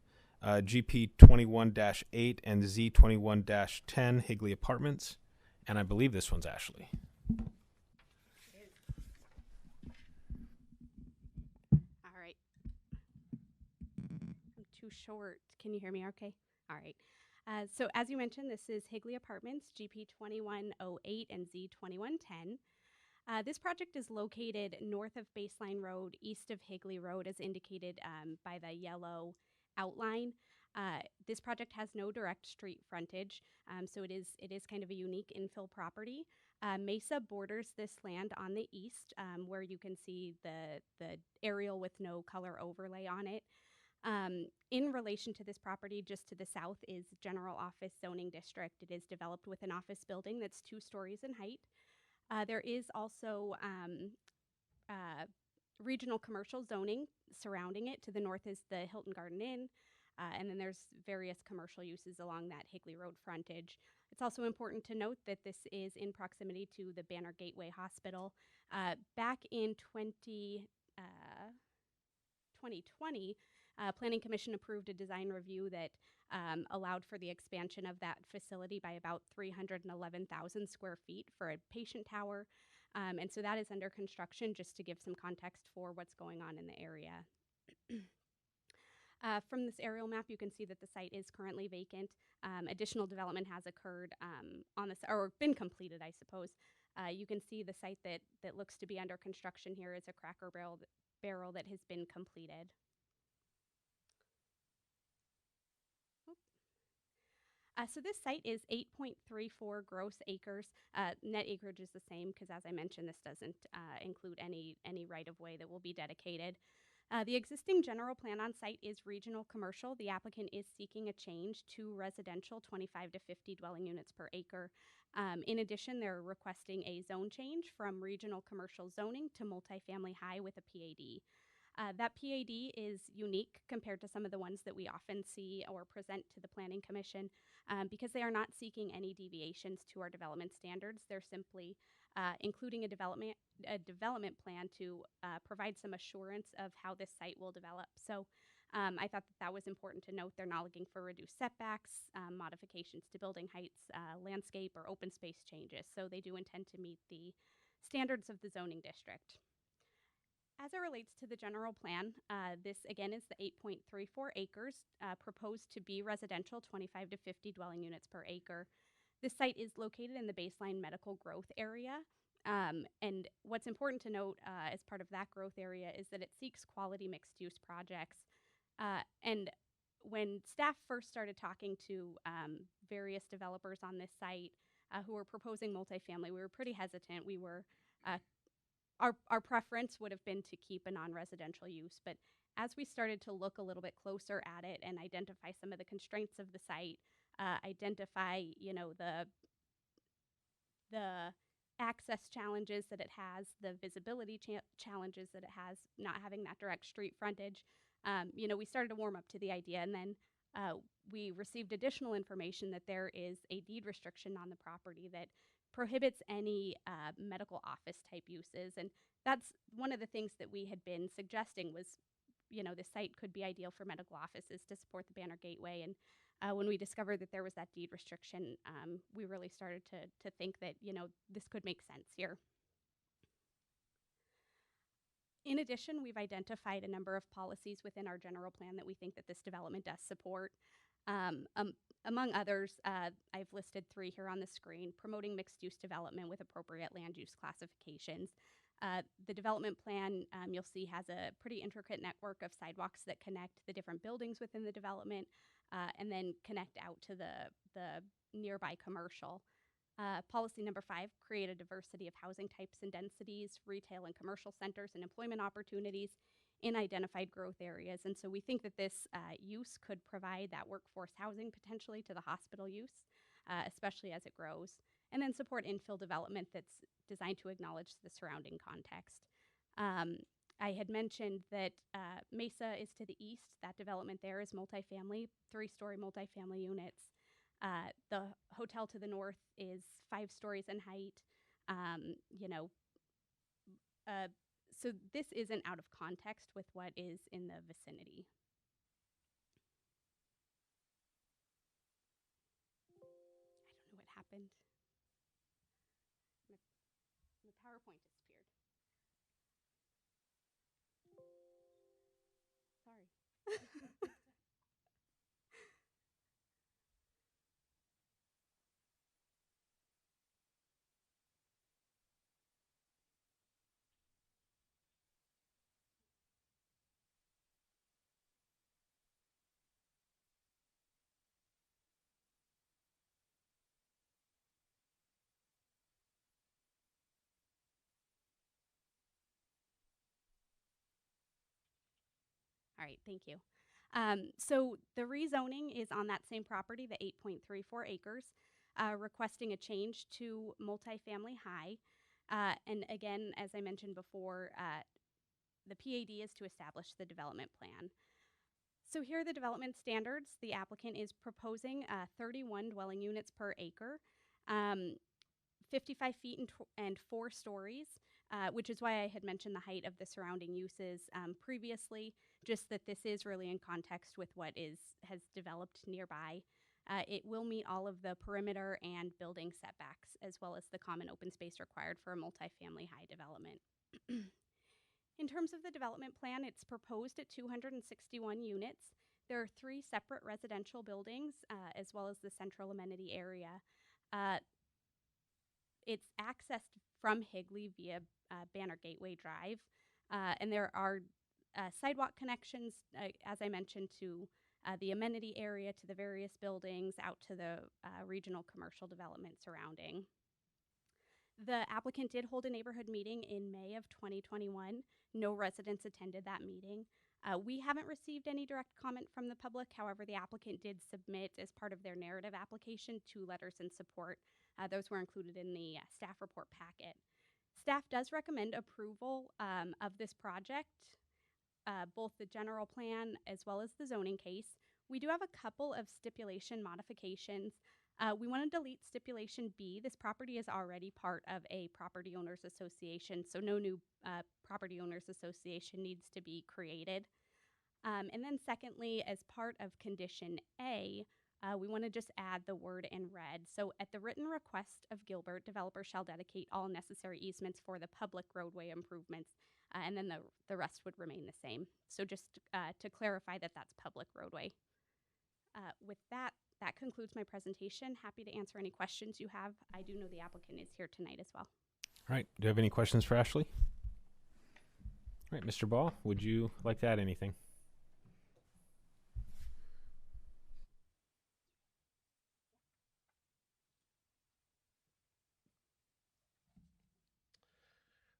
GP 21-8 and Z 21-10, Higley Apartments. And I believe this one's Ashley. All right. I'm too short. Can you hear me okay? All right. So as you mentioned, this is Higley Apartments, GP 2108 and Z 2110. This project is located north of Baseline Road, east of Higley Road, as indicated by the yellow outline. This project has no direct street frontage, so it is kind of a unique infill property. Mesa borders this land on the east, where you can see the aerial with no color overlay on it. In relation to this property, just to the south is General Office Zoning District. It is developed with an office building that's 2 stories in height. There is also regional commercial zoning surrounding it. To the north is the Hilton Garden Inn, and then there's various commercial uses along that Higley Road frontage. It's also important to note that this is in proximity to the Banner Gateway Hospital. Back in 2020, Planning Commission approved a design review that allowed for the expansion of that facility by about 311,000 square feet for a patient tower. And so that is under construction, just to give some context for what's going on in the area. From this aerial map, you can see that the site is currently vacant. Additional development has occurred on this, or been completed, I suppose. You can see the site that looks to be under construction here is a Cracker Barrel that has been completed. So this site is 8.34 gross acres. Net acreage is the same because, as I mentioned, this doesn't include any right-of-way that will be dedicated. The existing general plan on site is regional commercial. The applicant is seeking a change to residential 25 to 50 dwelling units per acre. In addition, they're requesting a zone change from regional commercial zoning to multifamily high with a PAD. That PAD is unique compared to some of the ones that we often see or present to the Planning Commission because they are not seeking any deviations to our development standards. They're simply including a development plan to provide some assurance of how this site will develop. So I thought that was important to note. They're not looking for reduced setbacks, modifications to building heights, landscape, or open space changes. So they do intend to meet the standards of the zoning district. As it relates to the general plan, this again is the 8.34 acres proposed to be residential, 25 to 50 dwelling units per acre. This site is located in the baseline medical growth area. And what's important to note as part of that growth area is that it seeks quality mixed use projects. And when staff first started talking to various developers on this site who were proposing multifamily, we were pretty hesitant. We were Our preference would have been to keep a non-residential use, but as we started to look a little bit closer at it and identify some of the constraints of the site, identify, the access challenges that it has, the visibility challenges that it has, not having that direct street frontage, we started to warm up to the idea, and then we received additional information that there is a deed restriction on the property that prohibits any medical office type uses. And that's one of the things that we had been suggesting was, the site could be ideal for medical offices to support the Banner Gateway. And when we discovered that there was that deed restriction, we really started to think that, this could make sense here. In addition, we've identified a number of policies within our general plan that we think that this development does support. Among others, I've listed 3 here on the screen: promoting mixed-use development with appropriate land use classifications. The development plan, you'll see, has a pretty intricate network of sidewalks that connect the different buildings within the development and then connect out to the nearby commercial. Policy number 5, create a diversity of housing types and densities, retail and commercial centers, and employment opportunities in identified growth areas. And so we think that this use could provide that workforce housing potentially to the hospital use, especially as it grows, and then support infill development that's designed to acknowledge the surrounding context. I had mentioned that Mesa is to the east. That development there is multifamily, 3-story multifamily units. The hotel to the north is 5 stories in height. So this isn't out of context with what is in the vicinity. I don't know what happened. My PowerPoint disappeared. Sorry. All right, thank you. So the rezoning is on that same property, the 8.34 acres, requesting a change to multifamily high. And again, as I mentioned before, the PAD is to establish the development plan. So here are the development standards. The applicant is proposing 31 dwelling units per acre, 55 feet and 4 stories, which is why I had mentioned the height of the surrounding uses previously, just that this is really in context with what has developed nearby. It will meet all of the perimeter and building setbacks, as well as the common open space required for a multifamily high development. In terms of the development plan, it's proposed at 261 units. There are 3 separate residential buildings as well as the central amenity area. It's accessed from Higley via Banner Gateway Drive, and there are sidewalk connections, as I mentioned, to the amenity area, to the various buildings, out to the regional commercial development surrounding. The applicant did hold a neighborhood meeting in May of 2021. No residents attended that meeting. We haven't received any direct comment from the public. However, the applicant did submit, as part of their narrative application, 2 letters in support. Those were included in the staff report packet. Staff does recommend approval of this project, both the general plan as well as the zoning case. We do have a couple of stipulation modifications. We want to delete stipulation B. This property is already part of a property owners association, so no new property owners association needs to be created. And then secondly, as part of condition A, we want to just add the word in red. So at the written request of Gilbert, developer shall dedicate all necessary easements for the public roadway improvements, and then the rest would remain the same. So just to clarify that that's public roadway. With that concludes my presentation. Happy to answer any questions you have. I do know the applicant is here tonight as well. All right. Do you have any questions for Ashley? All right, Mr. Ball, would you like to add anything?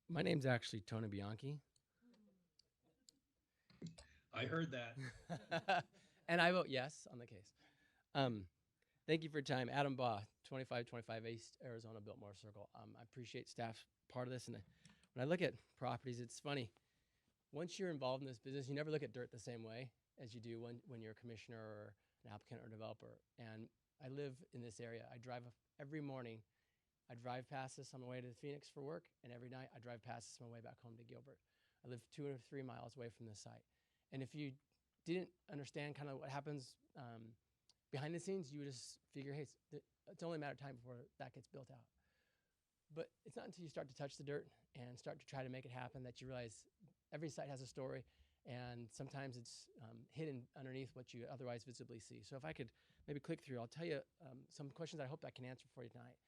My name's actually Tony Bianchi. I heard that. And I vote yes on the case. Thank you for your time. Adam Baugh, 2525 East Arizona Biltmore Circle. I appreciate staff's part of this. And when I look at properties, it's funny. Once you're involved in this business, you never look at dirt the same way as you do when you're a commissioner or an applicant or developer. And I live in this area. I drive every morning. I drive past this on my way to Phoenix for work, and every night I drive past this on my way back home to Gilbert. I live 2 or 3 miles away from this site. And if you didn't understand kind of what happens behind the scenes, you would just figure, hey, it's only a matter of time before that gets built out. But it's not until you start to touch the dirt and start to try to make it happen that you realize every site has a story, and sometimes it's hidden underneath what you otherwise visibly see. So if I could maybe click through, I'll tell you some questions I hope I can answer for you tonight.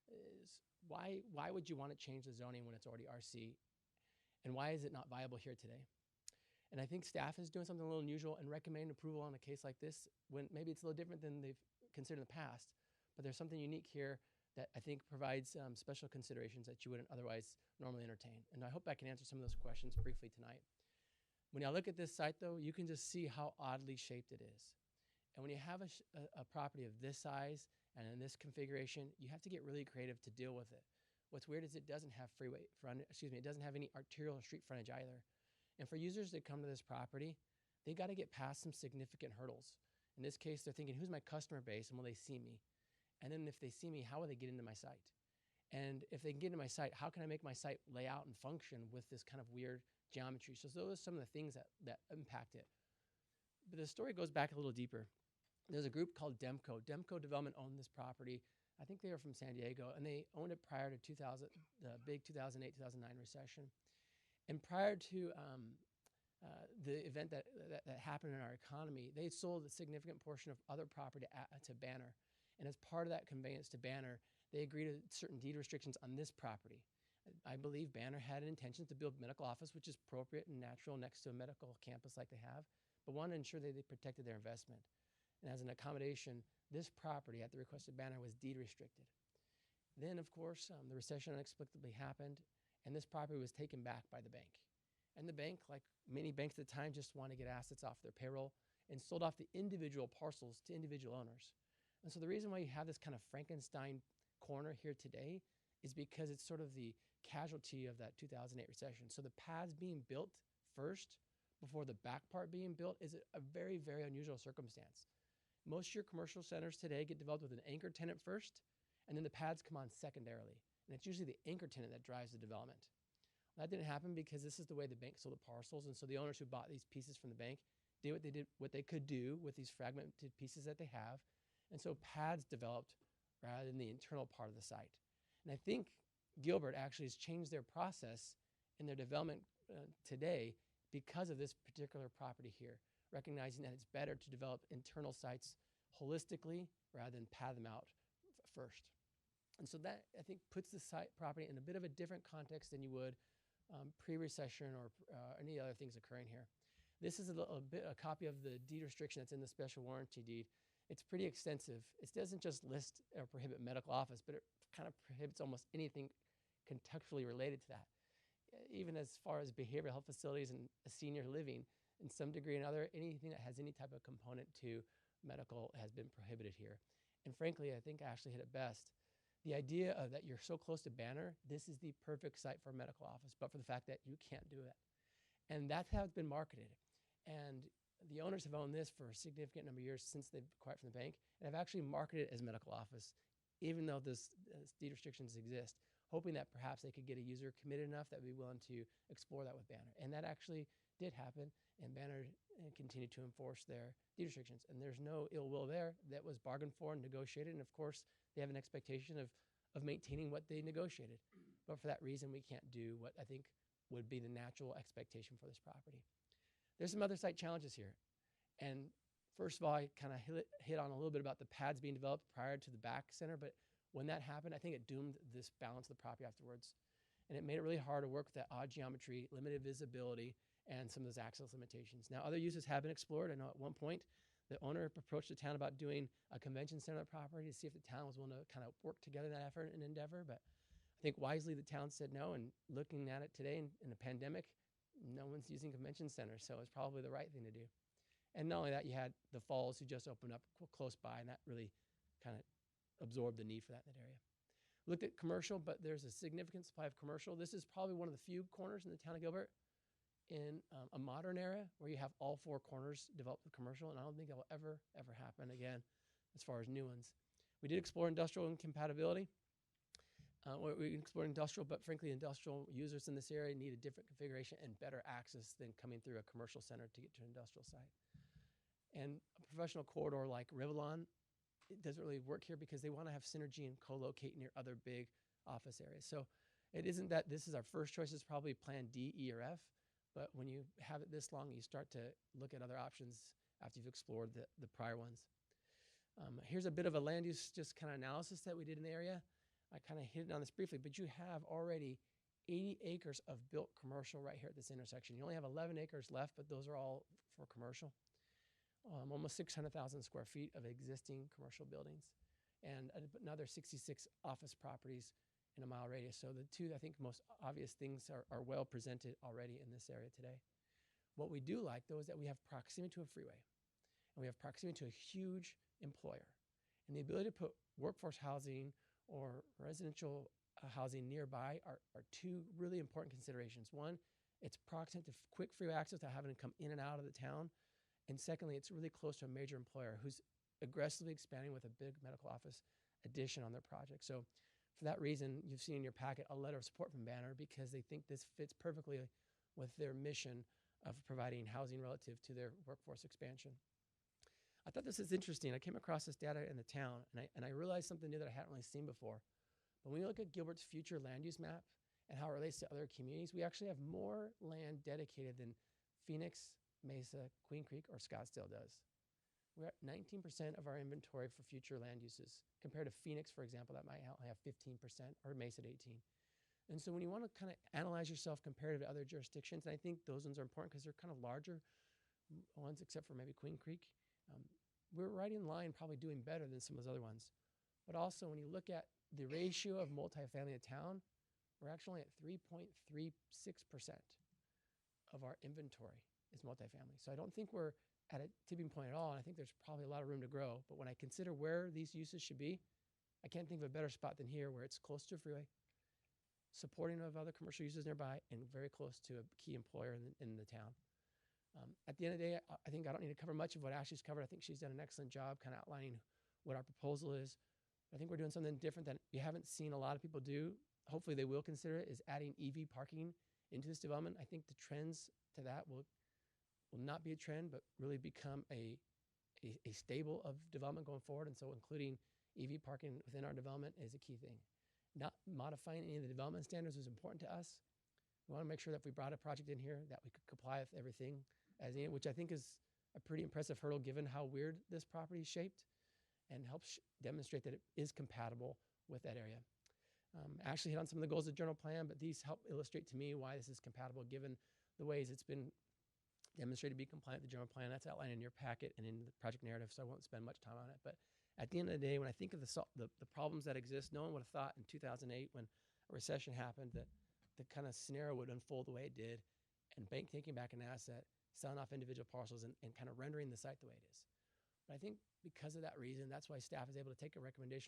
Is why would you want to change the zoning when it's already RC? And why is it not viable here today? And I think staff is doing something a little unusual and recommending approval on a case like this when maybe it's a little different than they've considered in the past. But there's something unique here that I think provides special considerations that you wouldn't otherwise normally entertain. And I hope I can answer some of those questions briefly tonight. When I look at this site, though, you can just see how oddly shaped it is. And when you have a property of this size and in this configuration, you have to get really creative to deal with it. What's weird is it doesn't have it doesn't have any arterial street frontage either. And for users that come to this property, they got to get past some significant hurdles. In this case, they're thinking, who's my customer base and will they see me? And then if they see me, how will they get into my site? And if they can get into my site, how can I make my site lay out and function with this kind of weird geometry? So those are some of the things that impact it. But the story goes back a little deeper. There's a group called Demco. Demco Development owned this property. I think they were from San Diego, and they owned it prior to the big 2008, 2009 recession. And prior to the event that happened in our economy, they sold a significant portion of other property to Banner. And as part of that conveyance to Banner, they agreed to certain deed restrictions on this property. I believe Banner had an intention to build medical office, which is appropriate and natural next to a medical campus like they have, but wanted to ensure that they protected their investment. And as an accommodation, this property at the request of Banner was deed restricted. Then, of course, the recession inexplicably happened, and this property was taken back by the bank. And the bank, like many banks at the time, just wanted to get assets off their payroll and sold off the individual parcels to individual owners. And so the reason why you have this kind of Frankenstein corner here today is because it's sort of the casualty of that 2008 recession. So the pads being built first before the back part being built is a very, very unusual circumstance. Most of your commercial centers today get developed with an anchor tenant first, and then the pads come on secondarily. And it's usually the anchor tenant that drives the development. That didn't happen because this is the way the bank sold the parcels, and so the owners who bought these pieces from the bank did what they could do with these fragmented pieces that they have, and so pads developed rather than the internal part of the site. And I think Gilbert actually has changed their process in their development today because of this particular property here. recognizing that it's better to develop internal sites holistically rather than pad them out first. And so that, I think, puts the site property in a bit of a different context than you would pre-recession or any other things occurring here. This is a copy of the deed restriction that's in the special warranty deed. It's pretty extensive. It doesn't just list or prohibit medical office, but it kind of prohibits almost anything contextually related to that. Even as far as behavioral health facilities and senior living, in some degree or another, anything that has any type of component to medical has been prohibited here. And frankly, I think Ashley hit it best. The idea of that you're so close to Banner, this is the perfect site for a medical office, but for the fact that you can't do it. And that's how it's been marketed. And the owners have owned this for a significant number of years since they've acquired from the bank, and have actually marketed it as medical office, even though this deed restrictions exist, hoping that perhaps they could get a user committed enough that would be willing to explore that with Banner. And that actually did happen, and Banner continued to enforce their deed restrictions. And there's no ill will there. That was bargained for and negotiated, and of course, they have an expectation of maintaining what they negotiated. But for that reason, we can't do what I think would be the natural expectation for this property. There's some other site challenges here. And first of all, I kind of hit on a little bit about the pads being developed prior to the back center, but when that happened, I think it doomed this balance of the property afterwards. And it made it really hard to work with that odd geometry, limited visibility, and some of those access limitations. Now, other uses have been explored. I know at one point, the owner approached the town about doing a convention center on the property to see if the town was willing to kind of work together in that effort and endeavor. But I think wisely the town said no. And looking at it today in a pandemic, no one's using convention centers, so it's probably the right thing to do. And not only that, you had the Falls who just opened up close by, and that really kind of absorbed the need for that in that area. Looked at commercial, but there's a significant supply of commercial. This is probably one of the few corners in the town of Gilbert in a modern era where you have all four corners developed with commercial, and I don't think that will ever happen again as far as new ones. We did explore industrial incompatibility. We explored industrial, but frankly, industrial users in this area need a different configuration and better access than coming through a commercial center to get to an industrial site. And a professional corridor like Rivalon, it doesn't really work here because they want to have synergy and co-locate near other big office areas. So it isn't that this is our first choice, it's probably plan D, E, or F, but when you have it this long, you start to look at other options after you've explored the prior ones. Here's a bit of a land use just kind of analysis that we did in the area. I kind of hit on this briefly, but you have already 80 acres of built commercial right here at this intersection. You only have 11 acres left, but those are all for commercial. Almost 600,000 square feet of existing commercial buildings, and another 66 office properties in a mile radius. So the two, I think, most obvious things are well presented already in this area today. What we do like, though, is that we have proximity to a freeway, and we have proximity to a huge employer, and the ability to put workforce housing or residential housing nearby are two really important considerations. One, it's proximate to quick freeway access to having to come in and out of the town. And secondly, it's really close to a major employer who's aggressively expanding with a big medical office addition on their project. So for that reason, you've seen in your packet a letter of support from Banner because they think this fits perfectly with their mission of providing housing relative to their workforce expansion. I thought this is interesting. I came across this data in the town, and I realized something new that I hadn't really seen before. But when you look at Gilbert's future land use map and how it relates to other communities, we actually have more land dedicated than Phoenix, Mesa, Queen Creek, or Scottsdale does. We're at 19% of our inventory for future land uses, compared to Phoenix, for example, that might only have 15%, or Mesa at 18%. And so when you want to kind of analyze yourself compared to other jurisdictions, and I think those ones are important because they're kind of larger ones, except for maybe Queen Creek, we're right in line probably doing better than some of those other ones. But also when you look at the ratio of multifamily in town, we're actually at 3.36% of our inventory is multifamily. So I don't think we're at a tipping point at all, and I think there's probably a lot of room to grow. But when I consider where these uses should be, I can't think of a better spot than here, where it's close to a freeway, supporting of other commercial uses nearby, and very close to a key employer in the town. At the end of the day, I think I don't need to cover much of what Ashley's covered. I think she's done an excellent job kind of outlining what our proposal is. I think we're doing something different that you haven't seen a lot of people do. Hopefully they will consider it, is adding EV parking into this development. I think the trends to that will not be a trend, but really become a stable of development going forward. And so including EV parking within our development is a key thing. Not modifying any of the development standards was important to us. We want to make sure that if we brought a project in here that we could comply with everything as in, which I think is a pretty impressive hurdle given how weird this property is shaped, and helps demonstrate that it is compatible with that area. Ashley hit on some of the goals of the general plan, but these help illustrate to me why this is compatible given the ways it's been demonstrated to be compliant with the general plan. That's outlined in your packet and in the project narrative, so I won't spend much time on it. But at the end of the day, when I think of the problems that exist, no one would have thought in 2008 when a recession happened that the kind of scenario would unfold the way it did, and bank taking back an asset, selling off individual parcels, and kind of rendering the site the way it is. But I think because of that reason, that's why staff is able to take a recommendation